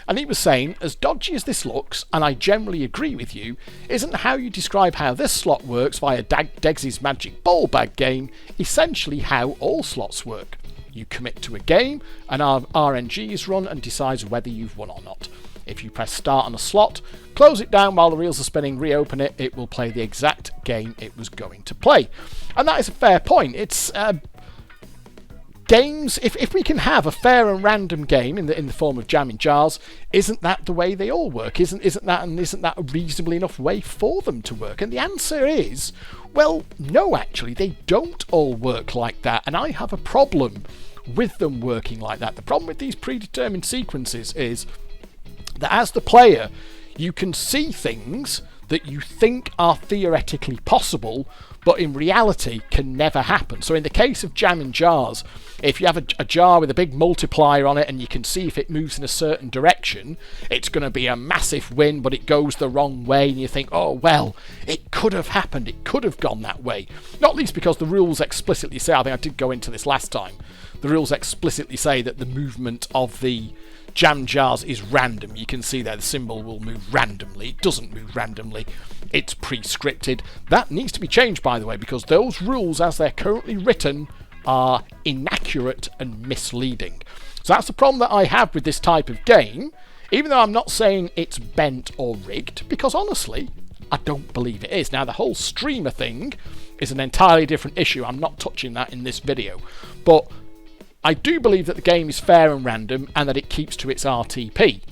And he was saying, as dodgy as this looks, and I generally agree with you, isn't how you describe how this slot works via Degsy's Magic Ball Bag game essentially how all slots work? You commit to a game, and our RNG is run and decides whether you've won or not. If you press start on a slot, close it down while the reels are spinning, reopen it, it will play the exact game it was going to play. And that is a fair point. It's games, if we can have a fair and random game in the form of Jammin Jars, isn't that the way they all work? Isn't that a reasonably enough way for them to work? And the answer is, well, no, actually, they don't all work like that. And I have a problem with them working like that. The problem with these predetermined sequences is that as the player, you can see things that you think are theoretically possible, but in reality can never happen. So in the case of Jammin Jars, if you have a jar with a big multiplier on it and you can see if it moves in a certain direction, it's going to be a massive win, but it goes the wrong way, and you think, oh, well, it could have happened, it could have gone that way. Not least because the rules explicitly say, I think I did go into this last time, the rules explicitly say that the movement of the Jammin Jars is random. You can see there the symbol will move randomly. It doesn't move randomly. It's pre-scripted. That needs to be changed, by the way, because those rules as they're currently written are inaccurate and misleading. So that's the problem that I have with this type of game, even though I'm not saying it's bent or rigged, because honestly, I don't believe it is. Now, the whole streamer thing is an entirely different issue. I'm not touching that in this video. But I do believe that the game is fair and random and that it keeps to its RTP.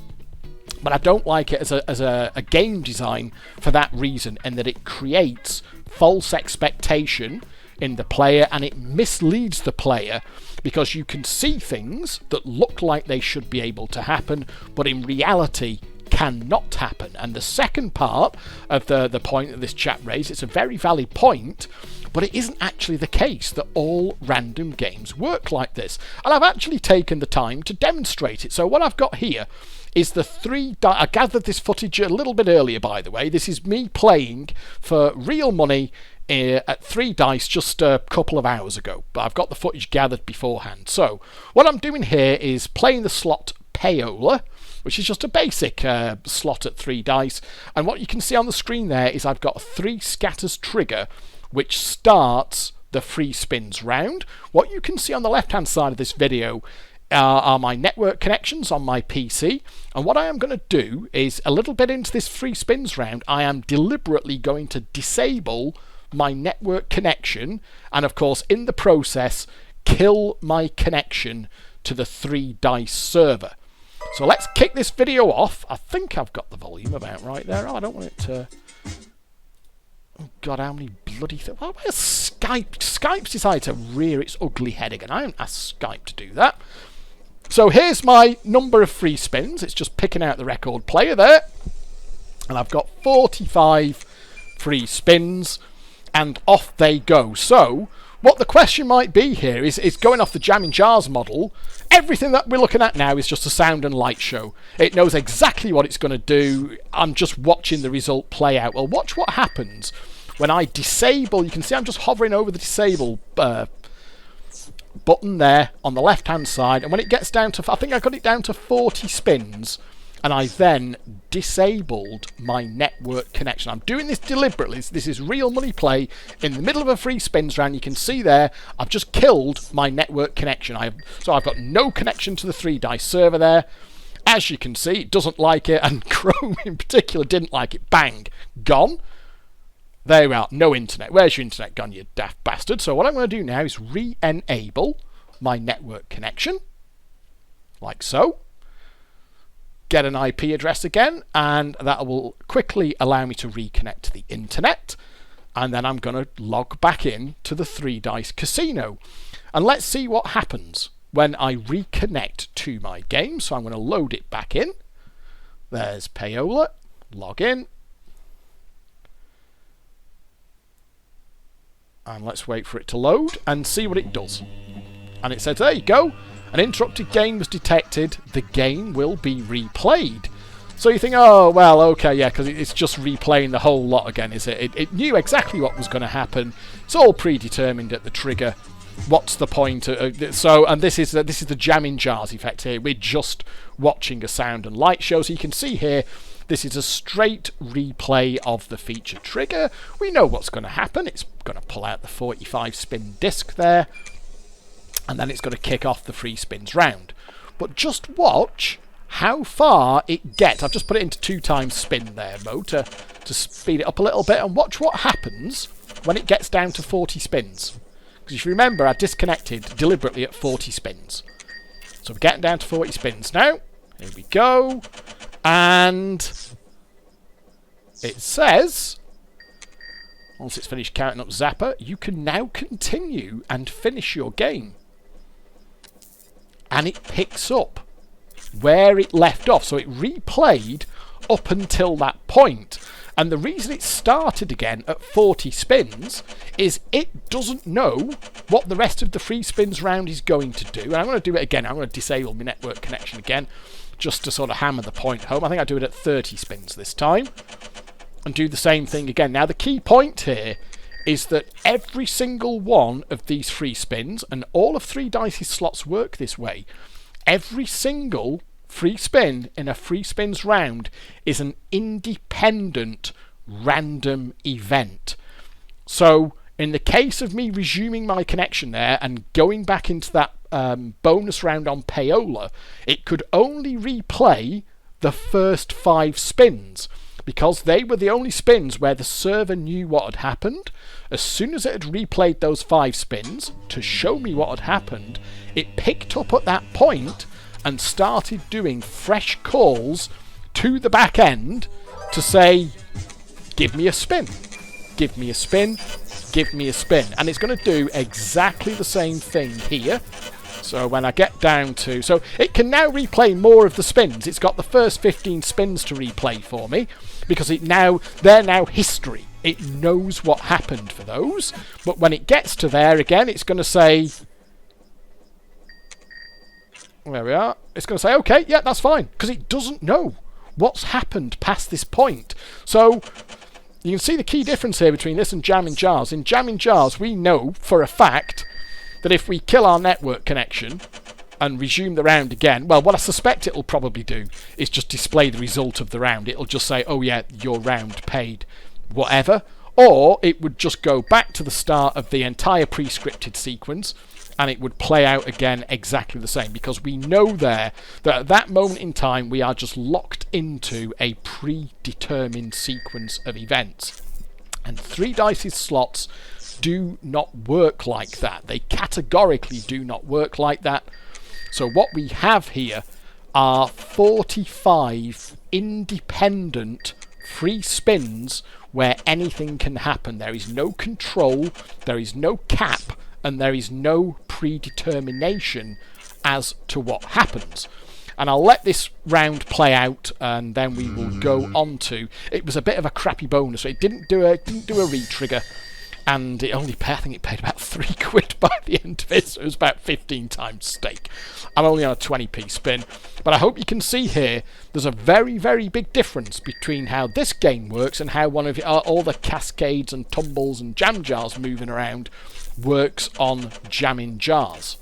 But I don't like it as a game design for that reason, and that it creates false expectation in the player and it misleads the player, because you can see things that look like they should be able to happen, but in reality cannot happen. And the second part of the point that this chap raised, it's a very valid point, but it isn't actually the case that all random games work like this. And I've actually taken the time to demonstrate it. So what I've got here is the 3 dice. I gathered this footage a little bit earlier, by the way. This is me playing for real money at 3 dice just a couple of hours ago, but I've got the footage gathered beforehand. So what I'm doing here is playing the slot payola, which is just a basic slot at 3 dice. And what you can see on the screen there is I've got a 3 scatters trigger, which starts the free spins round. What you can see on the left-hand side of this video are my network connections on my PC. And what I am going to do is, a little bit into this free spins round, I am deliberately going to disable my network connection, and of course, in the process, kill my connection to the 3 dice server. So let's kick this video off. I think I've got the volume about right there. Oh, I don't want it to... Oh God, how many bloody things? Well, where's Skype? Skype's decided to rear its ugly head again. I haven't asked Skype to do that. So here's my number of free spins. It's just picking out the record player there. And I've got 45 free spins. And off they go. So what the question might be here is going off the Jammin Jars model. Everything that we're looking at now is just a sound and light show. It knows exactly what it's going to do. I'm just watching the result play out. Well, watch what happens when I disable. You can see I'm just hovering over the disable button there on the left hand side, and when it gets down to, I think I got it down to 40 spins, and I then disabled my network connection. I'm doing this deliberately. This is real money play in the middle of a free spins round. You can see there I've just killed my network connection. So I've got no connection to the 3 dice server there. As you can see, it doesn't like it, and Chrome in particular didn't like it. Bang, gone. There we are, no internet. Where's your internet gone, you daft bastard? So what I'm going to do now is re-enable my network connection, like so. Get an IP address again, and that will quickly allow me to reconnect to the internet. And then I'm going to log back in to the 3 dice casino. And let's see what happens when I reconnect to my game. So I'm going to load it back in. There's Payola, log in. And let's wait for it to load and see what it does. And it says, there you go. An interrupted game was detected. The game will be replayed. So you think, oh, well, okay, yeah, because it's just replaying the whole lot again, is it? It knew exactly what was going to happen. It's all predetermined at the trigger. What's the point? And this is the Jammin Jars effect here. We're just watching a sound and light show. So you can see here, this is a straight replay of the feature trigger. We know what's going to happen. It's going to pull out the 45 spin disc there, and then it's going to kick off the free spins round. But just watch how far it gets. I've just put it into 2 times spin there mode to speed it up a little bit, and watch what happens when it gets down to 40 spins. Because if you remember, I disconnected deliberately at 40 spins. So we're getting down to 40 spins now. Here we go. And it says, once it's finished counting up Zapper, you can now continue and finish your game. and it picks up where it left off. So it replayed up until that point. And the reason it started again at 40 spins is it doesn't know what the rest of the free spins round is going to do. And I'm going to do it again. I'm going to disable my network connection again, just to sort of hammer the point home. I think I do it at 30 spins this time. And do the same thing again. Now, the key point here is that every single one of these free spins, and all of 3 Dice's slots work this way, every single free spin in a free spins round is an independent random event. So in the case of me resuming my connection there and going back into that bonus round on payola, it could only replay the first 5 spins because they were the only spins where the server knew what had happened. As soon as it had replayed those 5 spins to show me what had happened, it picked up at that point and started doing fresh calls to the back end to say, give me a spin, give me a spin, give me a spin. And it's going to do exactly the same thing here. So when I get down to... So it can now replay more of the spins. It's got the first 15 spins to replay for me because they're now history. It knows what happened for those. But when it gets to there again, it's going to say... There we are. It's going to say, okay, yeah, that's fine. Because it doesn't know what's happened past this point. So you can see the key difference here between this and Jammin Jars. In Jammin Jars, we know for a fact that if we kill our network connection and resume the round again, well, what I suspect it'll probably do is just display the result of the round. It'll just say, oh yeah, your round paid whatever. Or it would just go back to the start of the entire pre-scripted sequence and it would play out again exactly the same, because we know there that at that moment in time we are just locked into a predetermined sequence of events. And 3 Dice's slots do not work like that. They categorically do not work like that. So what we have here are 45 independent free spins where anything can happen. There is no control, there is no cap, and there is no predetermination as to what happens. And I'll let this round play out, and then we will go on to... It was a bit of a crappy bonus. So it didn't do a re-trigger, and it only paid, I think it paid about £3 by the end of it, so it was about 15 times stake. I'm only on a 20p spin, but I hope you can see here there's a very, very big difference between how this game works and how one of all the cascades and tumbles and jam jars moving around works on Jammin Jars.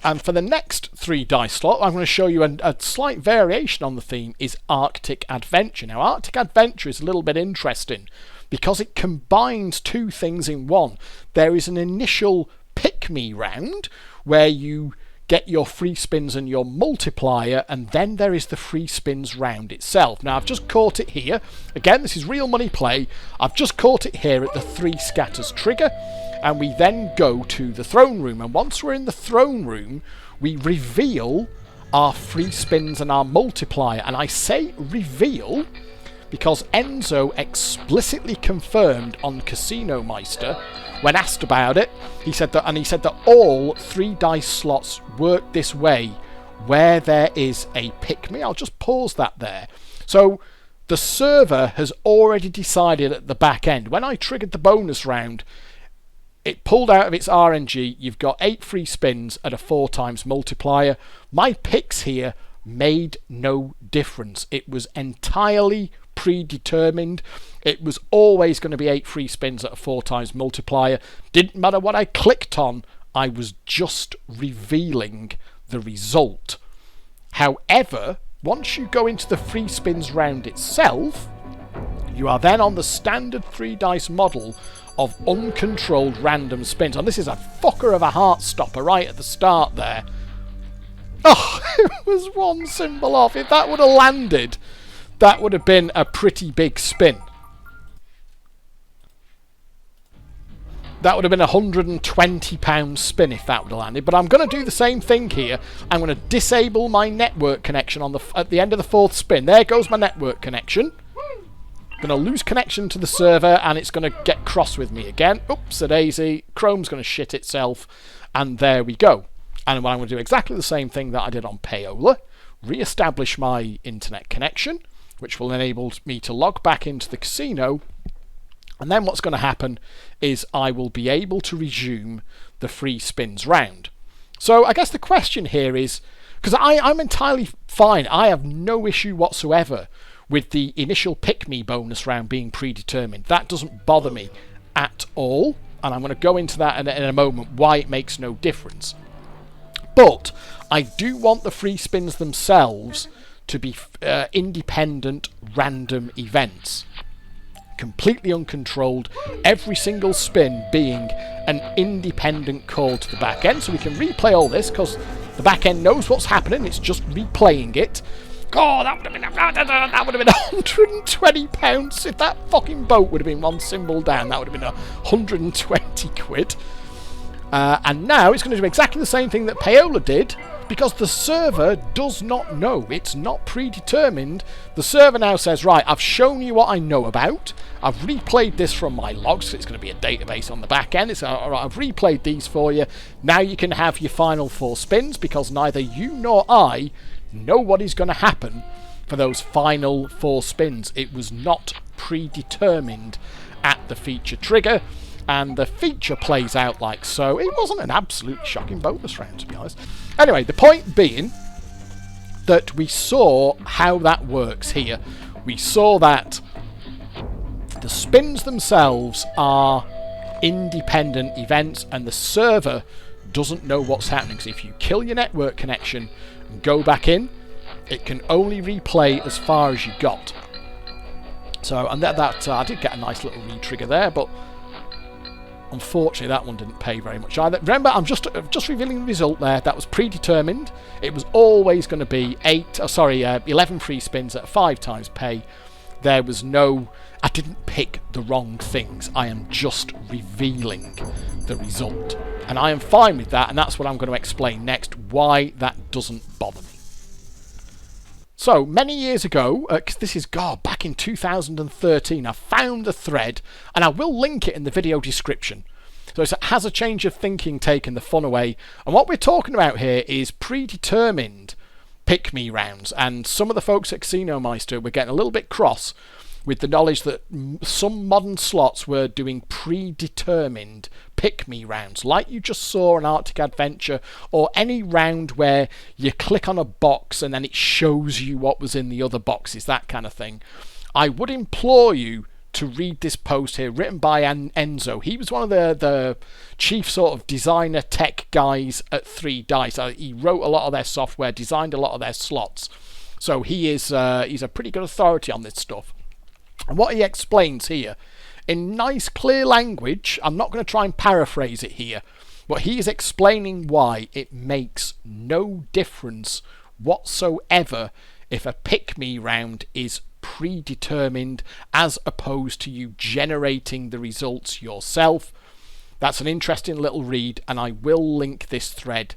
And for the next 3 dice slot, I'm going to show you a slight variation on the theme, is Arctic Adventure. Now, Arctic Adventure is a little bit interesting because it combines 2 things in one. There is an initial pick-me round where you get your free spins and your multiplier, and then there is the free spins round itself. Now, I've just caught it here. Again, this is real money play. I've just caught it here at the 3 scatters trigger, and we then go to the throne room. And once we're in the throne room, we reveal our free spins and our multiplier. And I say reveal because Enzo explicitly confirmed on Casino Meister when asked about it. He said that all 3 dice slots work this way where there is a pick me. I'll just pause that there. So the server has already decided at the back end. When I triggered the bonus round, it pulled out of its RNG. You've got 8 free spins at a 4 times multiplier. My picks here made no difference. It was entirely predetermined. It was always going to be 8 free spins at a 4 times multiplier. Didn't matter what I clicked on, I was just revealing the result. However, once you go into the free spins round itself, you are then on the standard 3 dice model of uncontrolled random spins. And this is a fucker of a heart stopper right at the start there. Oh, it was 1 symbol off. If that would have landed, that would have been a pretty big spin. That would have been a £120 spin if that would have landed. But I'm going to do the same thing here. I'm going to disable my network connection at the end of the 4th spin. There goes my network connection. Going to lose connection to the server, and it's going to get cross with me again. Oops, a daisy. Chrome's going to shit itself, and there we go. And I'm going to do exactly the same thing that I did on Payola, re-establish my internet connection, which will enable me to log back into the casino. And then what's going to happen is I will be able to resume the free spins round. So I guess the question here is, because I'm entirely fine, I have no issue whatsoever with the initial pick me bonus round being predetermined. That doesn't bother me at all, and I'm going to go into that in a moment, why it makes no difference. But I do want the free spins themselves to be independent random events. Completely uncontrolled, every single spin being an independent call to the back end. So we can replay all this because the back end knows what's happening, it's just replaying it. Oh, that would have been £120. If that fucking boat would have been one symbol down, that would have been 120 quid. And now it's going to do exactly the same thing that Payola did, because the server does not know. It's not predetermined. The server now says, right, I've shown you what I know about. I've replayed this from my logs. It's going to be a database on the back end. It's all right, I've replayed these for you. Now you can have your final 4 spins, because neither you nor I know what is going to happen for those final 4 spins. It was not predetermined at the feature trigger. And the feature plays out like so. It wasn't an absolutely shocking bonus round, to be honest. Anyway, the point being that we saw how that works here. We saw that the spins themselves are independent events, and the server doesn't know what's happening. So if you kill your network connection and go back in, it can only replay as far as you got. So, and that I did get a nice little re-trigger there, but unfortunately, that one didn't pay very much either. Remember, I'm just revealing the result there. That was predetermined. It was always going to be 11 free spins at 5 times pay. There was no... I didn't pick the wrong things. I am just revealing the result. And I am fine with that, and that's what I'm going to explain next, why that doesn't bother me. So, many years ago, because this is, back in 2013, I found the thread, and I will link it in the video description. So it has a change of thinking taken the fun away. And what we're talking about here is predetermined pick-me rounds. And some of the folks at Casino Meister were getting a little bit cross with the knowledge that some modern slots were doing predetermined pick-me rounds, like you just saw in Arctic Adventure, or any round where you click on a box and then it shows you what was in the other boxes, that kind of thing. I would implore you to read this post here, written by Enzo. He was one of the chief sort of designer tech guys at 3 Dice. He wrote a lot of their software, designed a lot of their slots. So he's a pretty good authority on this stuff. And what he explains here, in nice clear language, I'm not going to try and paraphrase it here, but he is explaining why it makes no difference whatsoever if a pick-me round is predetermined as opposed to you generating the results yourself. That's an interesting little read, and I will link this thread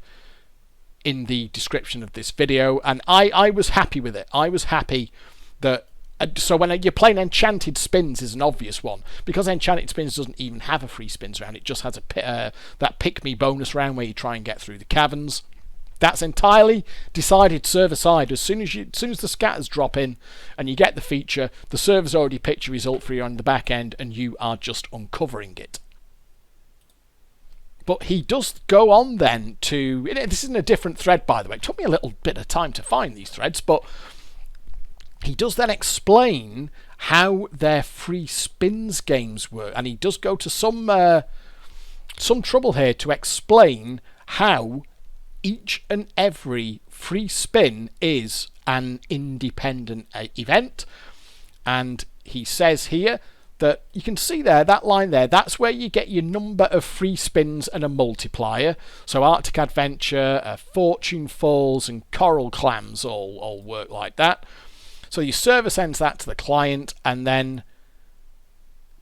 in the description of this video. And I was happy with it. I was happy that... So when you're playing Enchanted Spins is an obvious one, because Enchanted Spins doesn't even have a free spins round. It just has that pick-me bonus round where you try and get through the caverns. That's entirely decided server side. As soon as the scatters drop in and you get the feature, the server's already picked your result for you on the back end, and you are just uncovering it. But he does go on then to... This isn't a different thread, by the way. It took me a little bit of time to find these threads, but... He does then explain how their free spins games work, and he does go to some trouble here to explain how each and every free spin is an independent event. And he says here that you can see there, that line there, that's where you get your number of free spins and a multiplier. So Arctic Adventure, Fortune Falls and Coral Clams all work like that. So your server sends that to the client, and then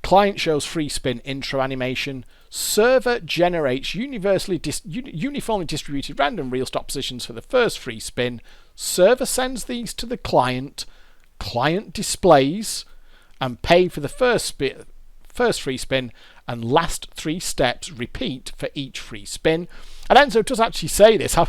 client shows free spin intro animation. Server generates uniformly distributed random real stop positions for the first free spin. Server sends these to the client. Client displays and pay for the first free spin, and last 3 steps repeat for each free spin. And Enzo does actually say this. I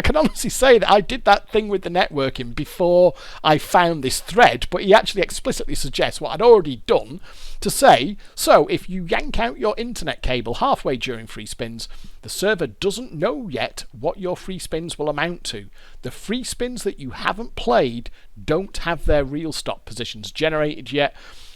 can honestly say that I did that thing with the networking before I found this thread, but he actually explicitly suggests what I'd already done to say, so if you yank out your internet cable halfway during free spins, the server doesn't know yet what your free spins will amount to. The free spins that you haven't played don't have their real stop positions generated yet.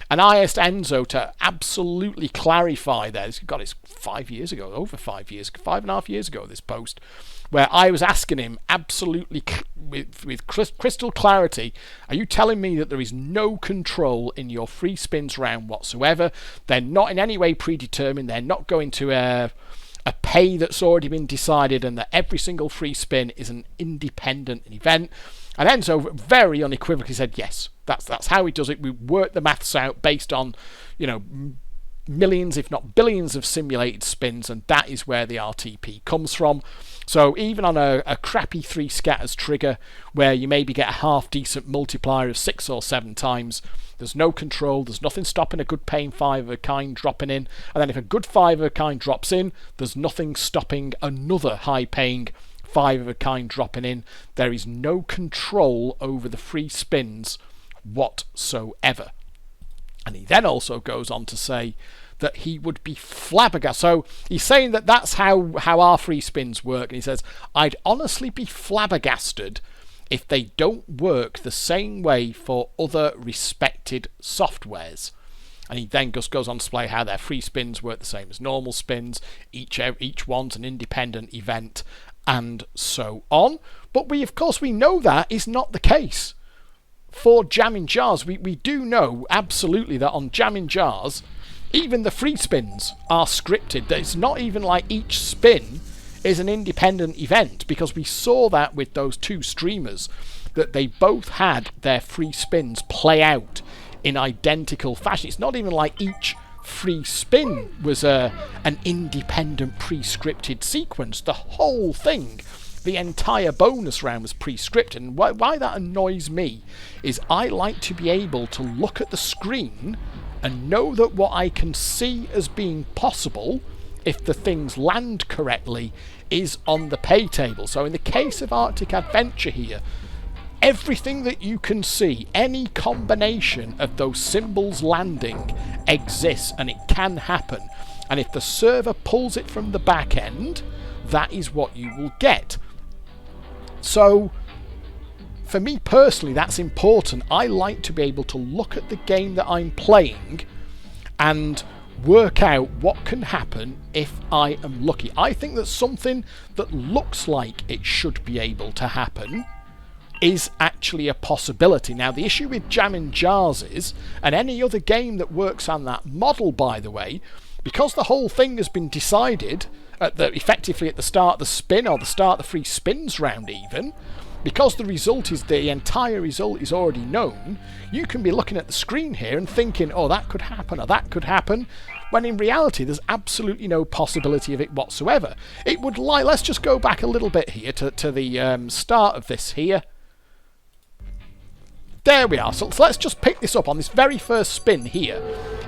And I asked Enzo to absolutely clarify that. God, it's 5 years ago, over 5 years, 5.5 years ago, this post, where I was asking him absolutely with crystal clarity, are you telling me that there is no control in your free spins round whatsoever? They're not in any way predetermined. They're not going to a pay that's already been decided, and that every single free spin is an independent event. And Enzo very unequivocally said, yes, that's how he does it. We work the maths out based on, millions, if not billions of simulated spins, and that is where the RTP comes from. So even on a crappy 3 scatters trigger, where you maybe get a half-decent multiplier of 6 or 7 times, there's no control, there's nothing stopping a good paying 5 of a kind dropping in, and then if a good 5 of a kind drops in, there's nothing stopping another high-paying 5 of a kind dropping in. There is no control over the free spins whatsoever. And he then also goes on to say that he would be flabbergasted. So he's saying that that's how our free spins work, and he says, I'd honestly be flabbergasted if they don't work the same way for other respected softwares. And he then just goes on to display how their free spins work the same as normal spins, each one's an independent event, and so on. But we know that is not the case for Jammin Jars. We do know absolutely that on Jammin Jars, even the free spins are scripted. It's not even like each spin is an independent event, because we saw that with those 2 streamers, that they both had their free spins play out in identical fashion. It's not even like each free spin was an independent pre-scripted sequence. The whole thing, the entire bonus round, was pre-scripted. And why that annoys me is I like to be able to look at the screen and know that what I can see as being possible, if the things land correctly, is on the pay table. So in the case of Arctic Adventure here, everything that you can see, any combination of those symbols landing exists, and it can happen. And if the server pulls it from the back end, that is what you will get. So for me personally, that's important. I like to be able to look at the game that I'm playing and work out what can happen if I am lucky. I think that something that looks like it should be able to happen is actually a possibility. Now, the issue with Jammin Jars is, and any other game that works on that model, by the way, because the whole thing has been decided effectively at the start of the spin, or the start of the free spins round even, because the entire result is already known, you can be looking at the screen here and thinking, oh, that could happen, or that could happen, when in reality there's absolutely no possibility of it whatsoever. It would let's just go back a little bit here to the start of this here. There we are. So let's just pick this up on this very first spin here.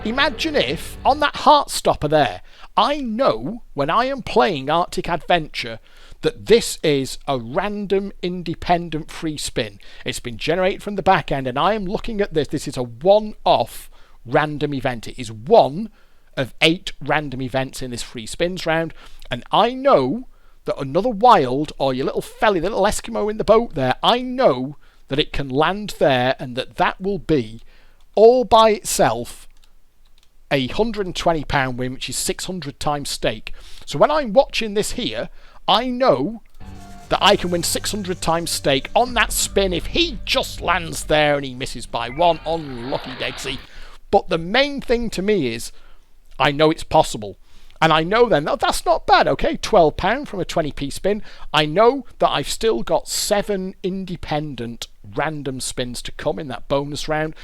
Imagine if, on that heart stopper there, I know when I am playing Arctic Adventure that this is a random independent free spin. It's been generated from the back end, and I am looking at this. This is a one-off random event. It is one of 8 random events in this free spins round, and I know that another wild, or your little felly, the little Eskimo in the boat there, I know that it can land there, and that will be, all by itself, a £120 win, which is 600 times stake. So when I'm watching this here, I know that I can win 600 times stake on that spin if he just lands there and he misses by 1. Unlucky Degsy. But the main thing to me is, I know it's possible. And I know then, that's not bad, okay? £12 from a 20p spin. I know that I've still got 7 independent random spins to come in that bonus round,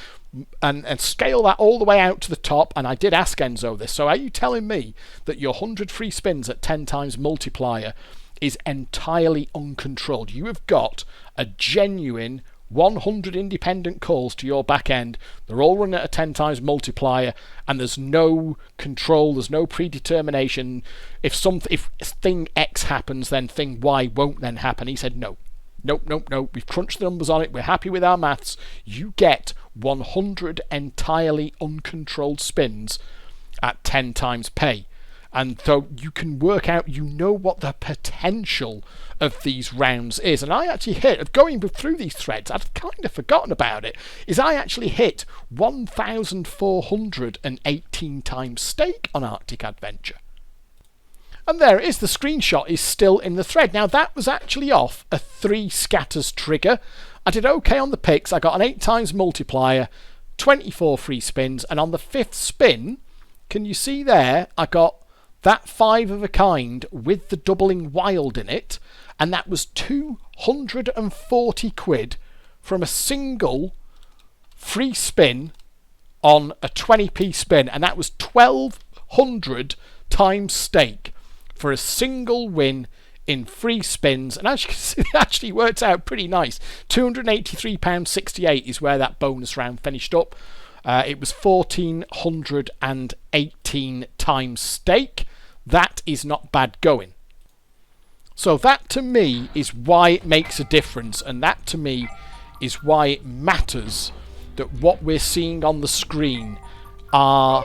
and scale that all the way out to the top. And I did ask Enzo this. So are you telling me that your 100 free spins at 10 times multiplier is entirely uncontrolled? You have got a genuine 100 independent calls to your back end. They're all run at a 10 times multiplier, and there's no control, there's no predetermination. If thing X happens, then thing Y won't then happen. He said, no. Nope. We've crunched the numbers on it. We're happy with our maths. You get 100 entirely uncontrolled spins at 10 times pay. And so you can work out, you know what the potential of these rounds is. And I actually hit, going through these threads, I'd kind of forgotten about it, is I actually hit 1,418 times stake on Arctic Adventure. And there it is, the screenshot is still in the thread. Now that was actually off a 3 scatters trigger. I did okay on the picks, I got an 8 times multiplier, 24 free spins, and on the 5th spin, can you see there, I got that 5 of a kind with the doubling wild in it, and that was 240 quid from a single free spin on a 20p spin, and that was 1,200 times stake for a single win in free spins. And as you can see, it actually worked out pretty nice. £283.68 is where that bonus round finished up. It was 1,418 times stake. That is not bad going. So that to me is why it makes a difference, and that to me is why it matters that what we're seeing on the screen are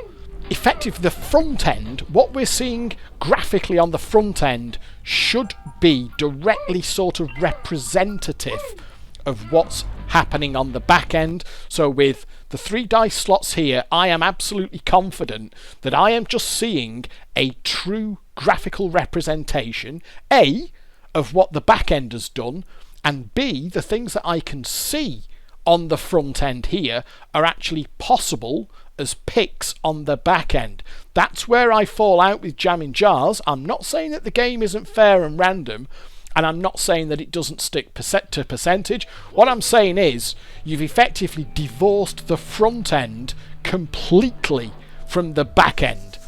effectively the front end. What we're seeing graphically on the front end should be directly sort of representative of what's happening on the back end. So with the 3 dice slots here, I am absolutely confident that I am just seeing a true graphical representation, A, of what the back end has done, and B, the things that I can see on the front end here are actually possible as picks on the back end. That's where I fall out with Jammin Jars. I'm not saying that the game isn't fair and random, and I'm not saying that it doesn't stick to percentage. What I'm saying is you've effectively divorced the front end completely from the back end,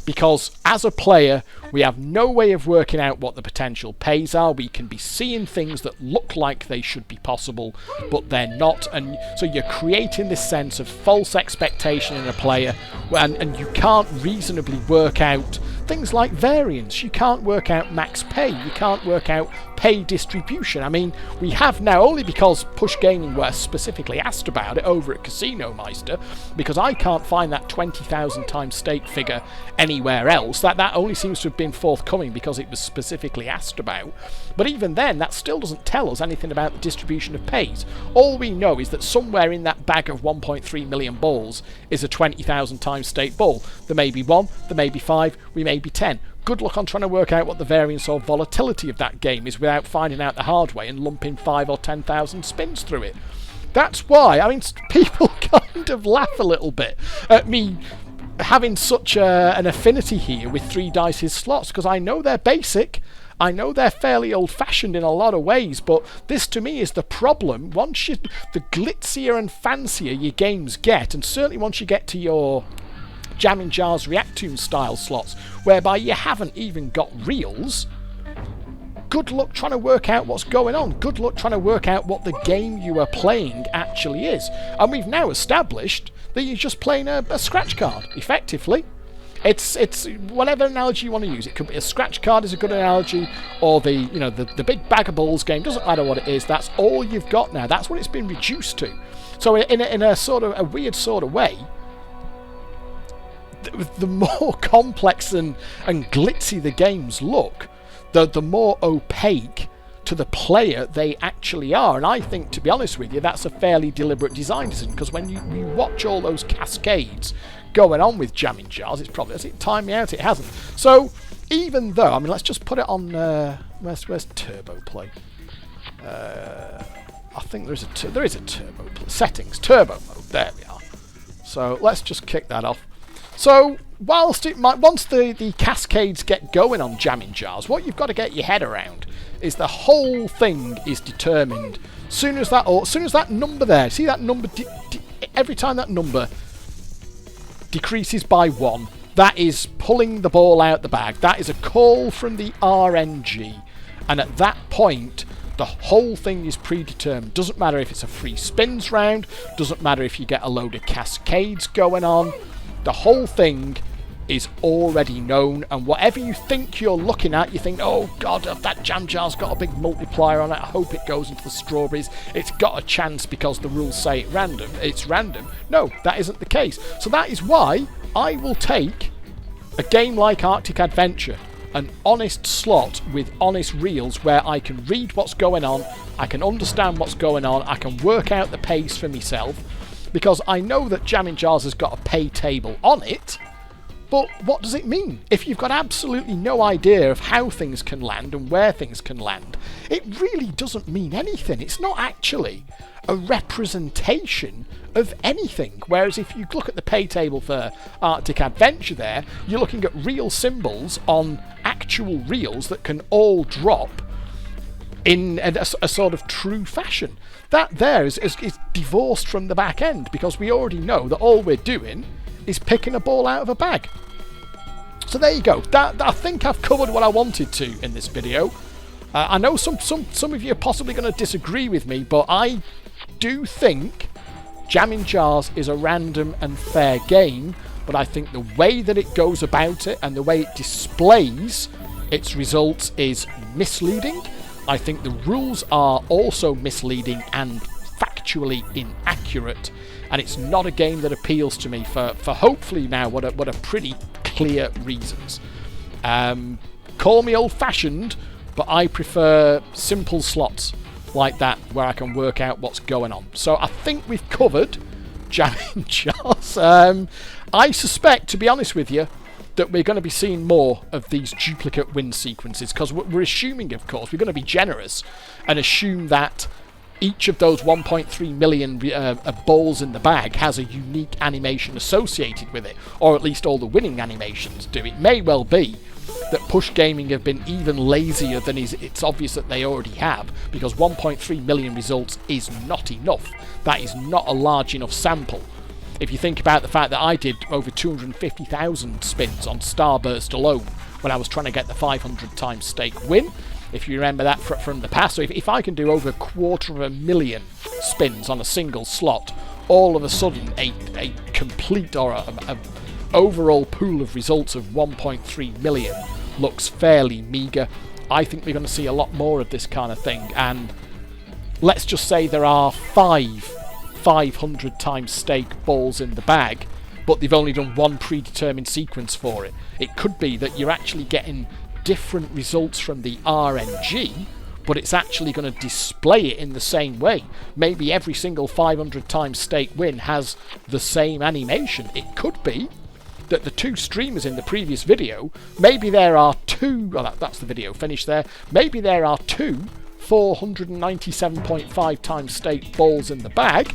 because as a player we have no way of working out what the potential pays are. We can be seeing things that look like they should be possible but they're not, and so you're creating this sense of false expectation in a player, and you can't reasonably work out things like variance. You can't work out max pay, you can't work out pay distribution. I mean, we have now, only because Push Gaming were specifically asked about it over at Casino Meister, because I can't find that 20,000 times stake figure anywhere else. That only seems to have been forthcoming because it was specifically asked about. But even then, that still doesn't tell us anything about the distribution of pays. All we know is that somewhere in that bag of 1.3 million balls is a 20,000 times stake ball. There may be 1, there may be 5, we may be 10. Good luck on trying to work out what the variance or volatility of that game is without finding out the hard way and lumping 5 or 10,000 spins through it. That's why, I mean, people kind of laugh a little bit at me having such an affinity here with 3 dice's slots, because I know they're basic, I know they're fairly old-fashioned in a lot of ways, but this to me is the problem. Once the glitzier and fancier your games get, and certainly once you get to your Jammin Jars Reactoonz style slots, whereby you haven't even got reels, good luck trying to work out what's going on. Good luck trying to work out what the game you are playing actually is. And we've now established that you're just playing a scratch card, effectively. It's whatever analogy you want to use. It could be a scratch card is a good analogy, or the big bag of balls game. Doesn't matter what it is. That's all you've got now. That's what it's been reduced to. So in a sort of a weird sort of way, the more complex and glitzy the games look, the more opaque to the player they actually are. And I think, to be honest with you, that's a fairly deliberate design decision, because when you watch all those cascades going on with Jammin Jars, it's probably, has it timed me out? It hasn't. So even though, I mean, let's just put it on, where's turbo play? I think there is a turbo play. Settings, turbo mode, there we are. So let's just kick that off. So once the cascades get going on Jammin Jars, what you've got to get your head around is the whole thing is determined. Soon as that number there, see that number, every time that number decreases by 1, that is pulling the ball out the bag. That is a call from the RNG, and at that point, The whole thing is predetermined. Doesn't matter if it's a free spins round, doesn't matter if you get a load of cascades going on. The whole thing is already known, and whatever you think you're looking at, you think, oh god, that jam jar's got a big multiplier on it, I hope it goes into the strawberries, it's got a chance because the rules say it's random. No, that isn't the case. So that is why I will take a game like Arctic Adventure, an honest slot with honest reels where I can read what's going on, I can understand what's going on, I can work out the pace for myself, because I know that Jammin Jars has got a pay table on it, but what does it mean? If you've got absolutely no idea of how things can land and where things can land, it really doesn't mean anything. It's not actually a representation of anything. Whereas if you look at the pay table for Arctic Adventure there, you're looking at real symbols on actual reels that can all drop in a sort of true fashion. That there is divorced from the back end, because we already know that all we're doing is picking a ball out of a bag. So there you go. I think I've covered what I wanted to in this video. I know some of you are possibly going to disagree with me, but I do think Jammin Jars is a random and fair game, but I think the way that it goes about it and the way it displays its results is misleading. I think the rules are also misleading and factually inaccurate, and it's not a game that appeals to me for hopefully now what are pretty clear reasons. Call me old-fashioned, but I prefer simple slots like that where I can work out what's going on. So I think we've covered Jammin Jars. I suspect, to be honest with you, that we're going to be seeing more of these duplicate win sequences, because we're assuming, of course, we're going to be generous and assume that each of those 1.3 million balls in the bag has a unique animation associated with it, or at least all the winning animations do. It may well be that Push Gaming have been even lazier than it's obvious that they already have, because 1.3 million results is not enough. That is not a large enough sample. If you think about the fact that I did over 250,000 spins on Starburst alone when I was trying to get the 500 times stake win, if you remember that from the past. So if I can do over 250,000 spins on a single slot, all of a sudden a complete or a overall pool of results of 1.3 million looks fairly meagre. I think we're going to see a lot more of this kind of thing, and let's just say there are 500 times stake balls in the bag, but they've only done one predetermined sequence for it. It could be that you're actually getting different results from the RNG, but it's actually going to display it in the same way. Maybe every single 500 times stake win has the same animation. It could be that the two streamers in the previous video, maybe there are two, well, that's the video finished there, maybe there are two 497.5 times stake balls in the bag,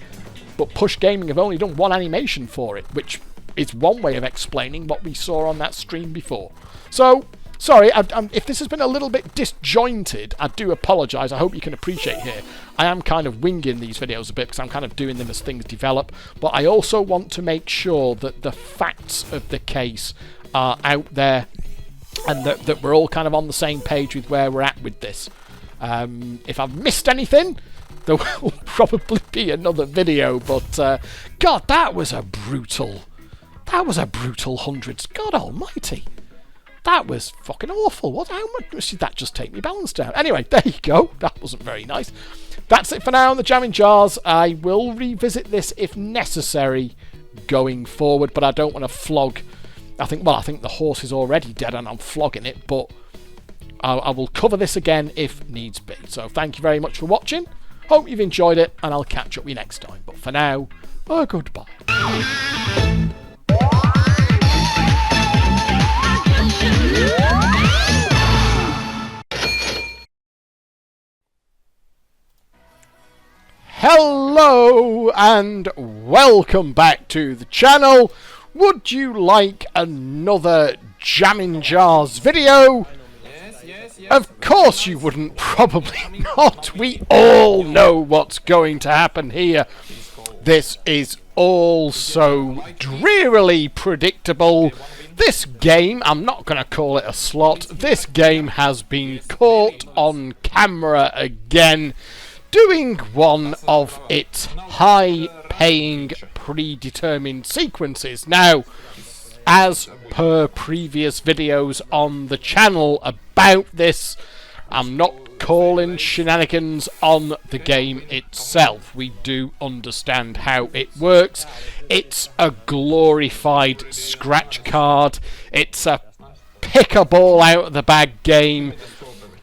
but Push Gaming have only done one animation for it, which is one way of explaining what we saw on that stream before. So, sorry, if this has been a little bit disjointed, I do apologise. I hope you can appreciate here. I am kind of winging these videos a bit because I'm kind of doing them as things develop, but I also want to make sure that the facts of the case are out there and that we're all kind of on the same page with where we're at with this. If I've missed anything, there will probably be another video, but God, that was a brutal hundreds. God almighty. That was fucking awful. How much did that just take me balance down? Anyway, there you go. That wasn't very nice. That's it for now on the Jammin Jars. I will revisit this if necessary going forward, but I don't want to flog. I think the horse is already dead and I'm flogging it, but I will cover this again if needs be. So thank you very much for watching. Hope you've enjoyed it, and I'll catch up with you next time. But for now, goodbye. Hello and welcome back to the channel. Would you like another Jammin Jars video? Yes. Of course you wouldn't, probably not. We all know what's going to happen here. This is all so drearily predictable. This game, I'm not going to call it a slot, this game has been caught on camera again, doing one of its high-paying predetermined sequences. Now, as per previous videos on the channel about this, I'm not calling shenanigans on the game itself. We do understand how it works. It's a glorified scratch card. It's a pick a ball out of the bag game.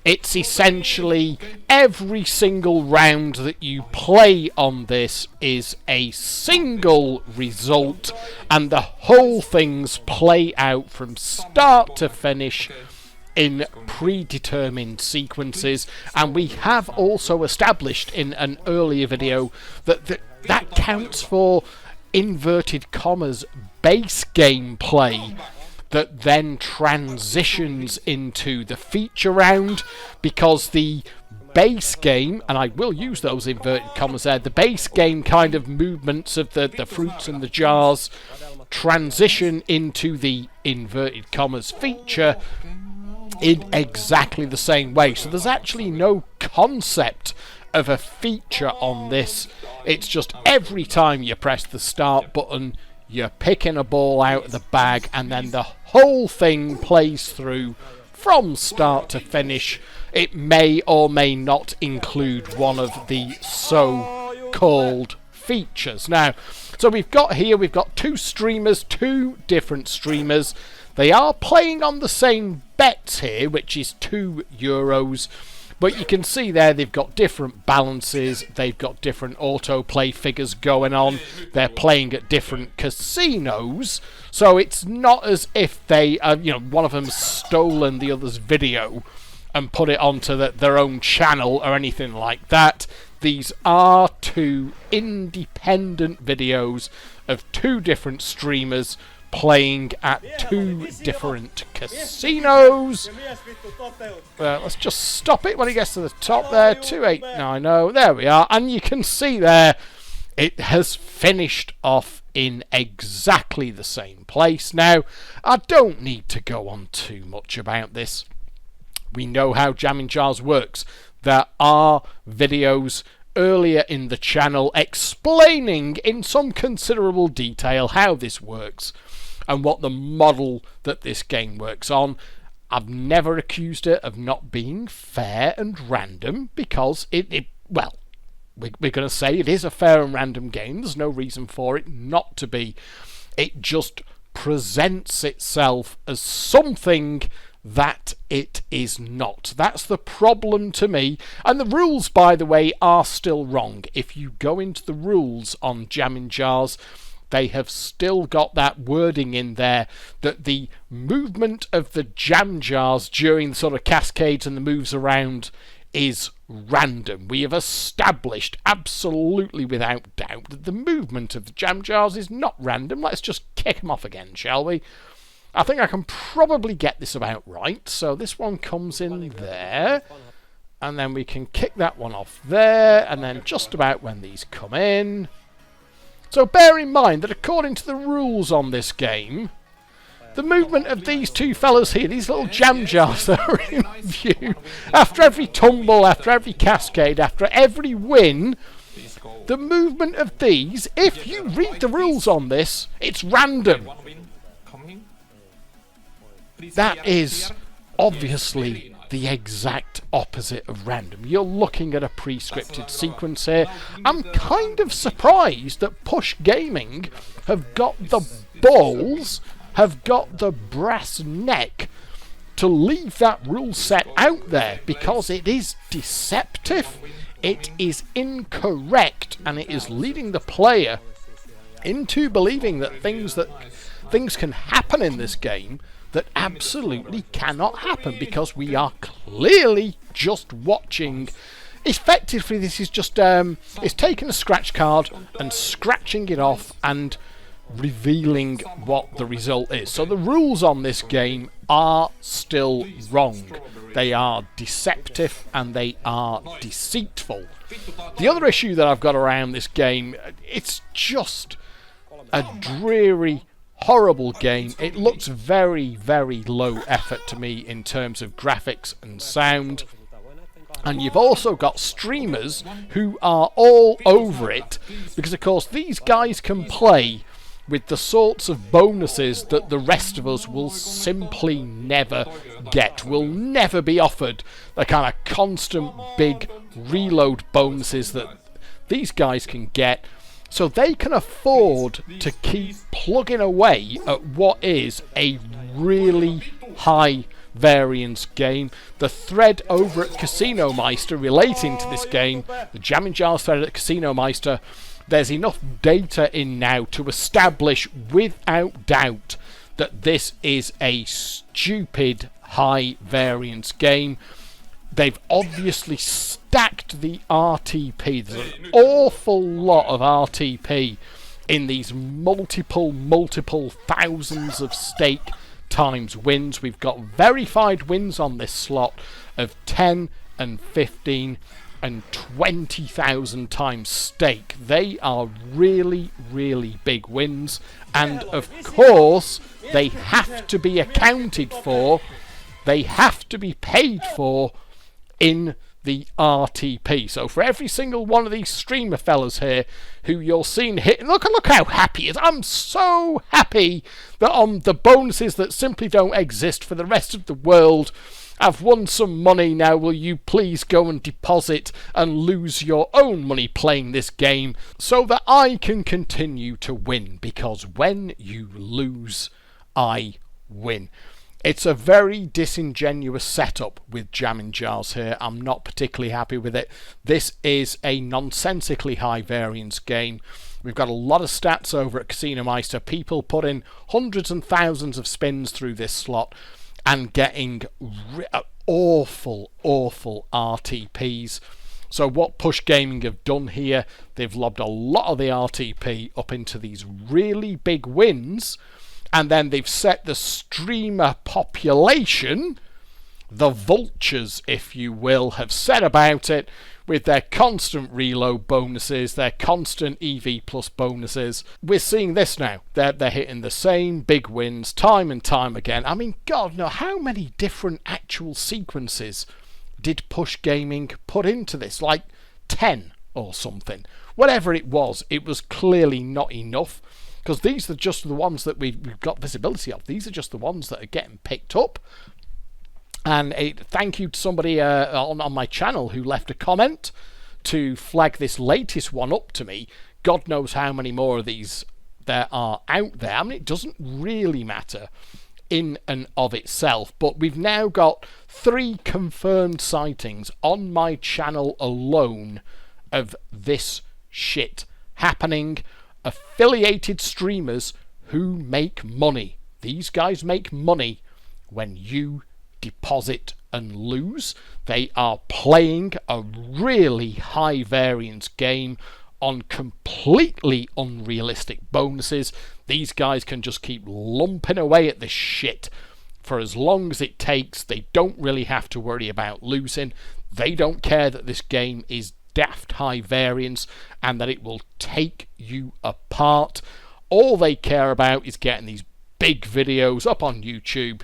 It's essentially every single round that you play on this is a single result, and the whole things play out from start to finish in predetermined sequences. And we have also established in an earlier video that counts for inverted commas base gameplay that then transitions into the feature round, because the base game, and I will use those inverted commas there, the base game kind of movements of the fruits and the jars transition into the inverted commas feature in exactly the same way. So there's actually no concept of a feature on this. It's just every time you press the start button, you're picking a ball out of the bag, and then the whole thing plays through from start to finish. It may or may not include one of the so-called features. Now, so we've got two streamers, two different streamers. They are playing on the same bets here, which is €2. But you can see there they've got different balances, they've got different autoplay figures going on, they're playing at different casinos, so it's not as if they, one of them's stolen the other's video and put it onto their own channel or anything like that. These are two independent videos of two different streamers playing at two different casinos. Let's just stop it when it gets to the top there. 2890. There we are. And you can see there it has finished off in exactly the same place. Now, I don't need to go on too much about this. We know how Jammin Jars works. There are videos earlier in the channel explaining in some considerable detail how this works and what the model that this game works on. I've never accused it of not being fair and random, because we're going to say it is a fair and random game. There's no reason for it not to be. It just presents itself as something that it is not. That's the problem to me. And the rules, by the way, are still wrong. If you go into the rules on Jammin Jars, they have still got that wording in there that the movement of the jam jars during the sort of cascades and the moves around is random. We have established absolutely without doubt that the movement of the jam jars is not random. Let's just kick them off again, shall we? I think I can probably get this about right. So this one comes in there, and then we can kick that one off there, and then just about when these come in. So bear in mind that according to the rules on this game, the movement of these two fellas here, these little jam jars that are in view, after every tumble, after every cascade, after every win, the movement of these, if you read the rules on this, it's random. That is obviously the exact opposite of random. You're looking at a pre-scripted sequence here. I'm kind of surprised that Push Gaming have got the balls, have got the brass neck to leave that rule set out there, because it is deceptive, it is incorrect, and it is leading the player into believing that things can happen in this game that absolutely cannot happen, because we are clearly just watching. Effectively, this is just it's taking a scratch card and scratching it off and revealing what the result is. So the rules on this game are still wrong. They are deceptive and they are deceitful. The other issue that I've got around this game, it's just a dreary, horrible game. It looks very, very low effort to me in terms of graphics and sound. And you've also got streamers who are all over it, because of course these guys can play with the sorts of bonuses that the rest of us will simply never get, will never be offered. The kind of constant big reload bonuses that these guys can get, so they can afford to keep plugging away at what is a really high variance game. The thread over at Casino Meister relating to this game, the Jammin Jars thread at Casino Meister, there's enough data in now to establish without doubt that this is a stupid high variance game. They've obviously stacked the RTP. There's an awful lot of RTP in these multiple thousands of stake times wins. We've got verified wins on this slot of 10 and 15 and 20,000 times stake. They are really, really big wins, and of course they have to be accounted for, they have to be paid for in the RTP. So for every single one of these streamer fellas here who you're seeing hit, look how happy he is. I'm so happy that on the bonuses that simply don't exist for the rest of the world, I've won some money. Now will you please go and deposit and lose your own money playing this game so that I can continue to win, because when you lose, I win. It's a very disingenuous setup with Jammin Jars here. I'm not particularly happy with it. This is a nonsensically high variance game. We've got a lot of stats over at Casino Meister. People put in hundreds and thousands of spins through this slot and getting awful RTPs. So what Push Gaming have done here, they've lobbed a lot of the RTP up into these really big wins, and then they've set the streamer population, the vultures if you will, have set about it with their constant reload bonuses, their constant EV plus bonuses. We're seeing this now. They're hitting the same big wins time and time again. I mean, God, no, how many different actual sequences did Push Gaming put into this? Like 10 or something. Whatever it was clearly not enough, because these are just the ones that we've got visibility of. These are just the ones that are getting picked up. And a thank you to somebody on my channel who left a comment to flag this latest one up to me. God knows how many more of these there are out there. I mean, it doesn't really matter in and of itself, but we've now got 3 confirmed sightings on my channel alone of this shit happening. Affiliated streamers who make money. These guys make money when you deposit and lose. They are playing a really high variance game on completely unrealistic bonuses. These guys can just keep lumping away at this shit for as long as it takes. They don't really have to worry about losing. They don't care that this game is daft high variance and that it will take you apart. All they care about is getting these big videos up on YouTube,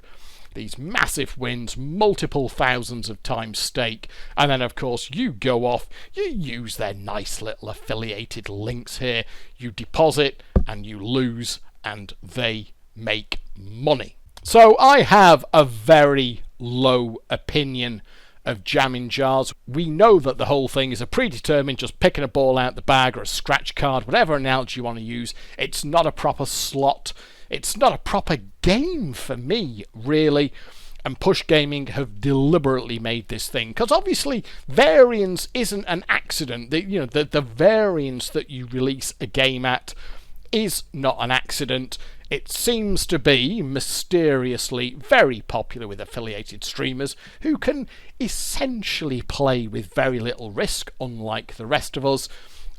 these massive wins, multiple thousands of times stake, and then of course you go off, you use their nice little affiliated links here, you deposit and you lose, and they make money. So I have a very low opinion of Jammin Jars. We know that the whole thing is a predetermined, just picking a ball out the bag or a scratch card, whatever analogy you want to use. It's not a proper slot. It's not a proper game for me, really. And Push Gaming have deliberately made this thing, because obviously variance isn't an accident. The variance that you release a game at is not an accident. It seems to be mysteriously very popular with affiliated streamers who can essentially play with very little risk, unlike the rest of us.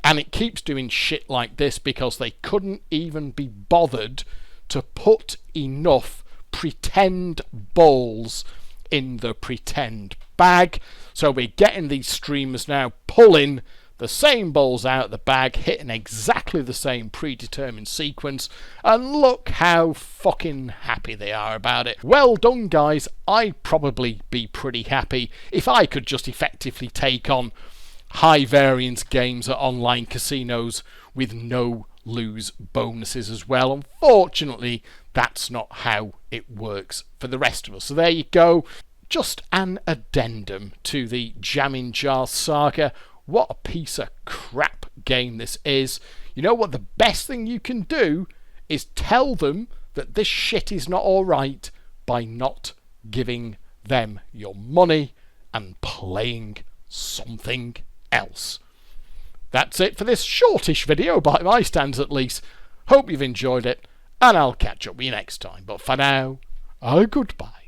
And it keeps doing shit like this because they couldn't even be bothered to put enough pretend balls in the pretend bag. So we're getting these streamers now pulling the same balls out of the bag, hitting exactly the same predetermined sequence, and look how fucking happy they are about it. Well done, guys. I'd probably be pretty happy if I could just effectively take on high variance games at online casinos with no lose bonuses as well. Unfortunately, that's not how it works for the rest of us. So there you go. Just an addendum to the Jammin Jars saga. What a piece of crap game this is. You know what the best thing you can do is tell them that this shit is not alright by not giving them your money and playing something else. That's it for this shortish video, by my standards at least. Hope you've enjoyed it, and I'll catch up with you next time. But for now, goodbye.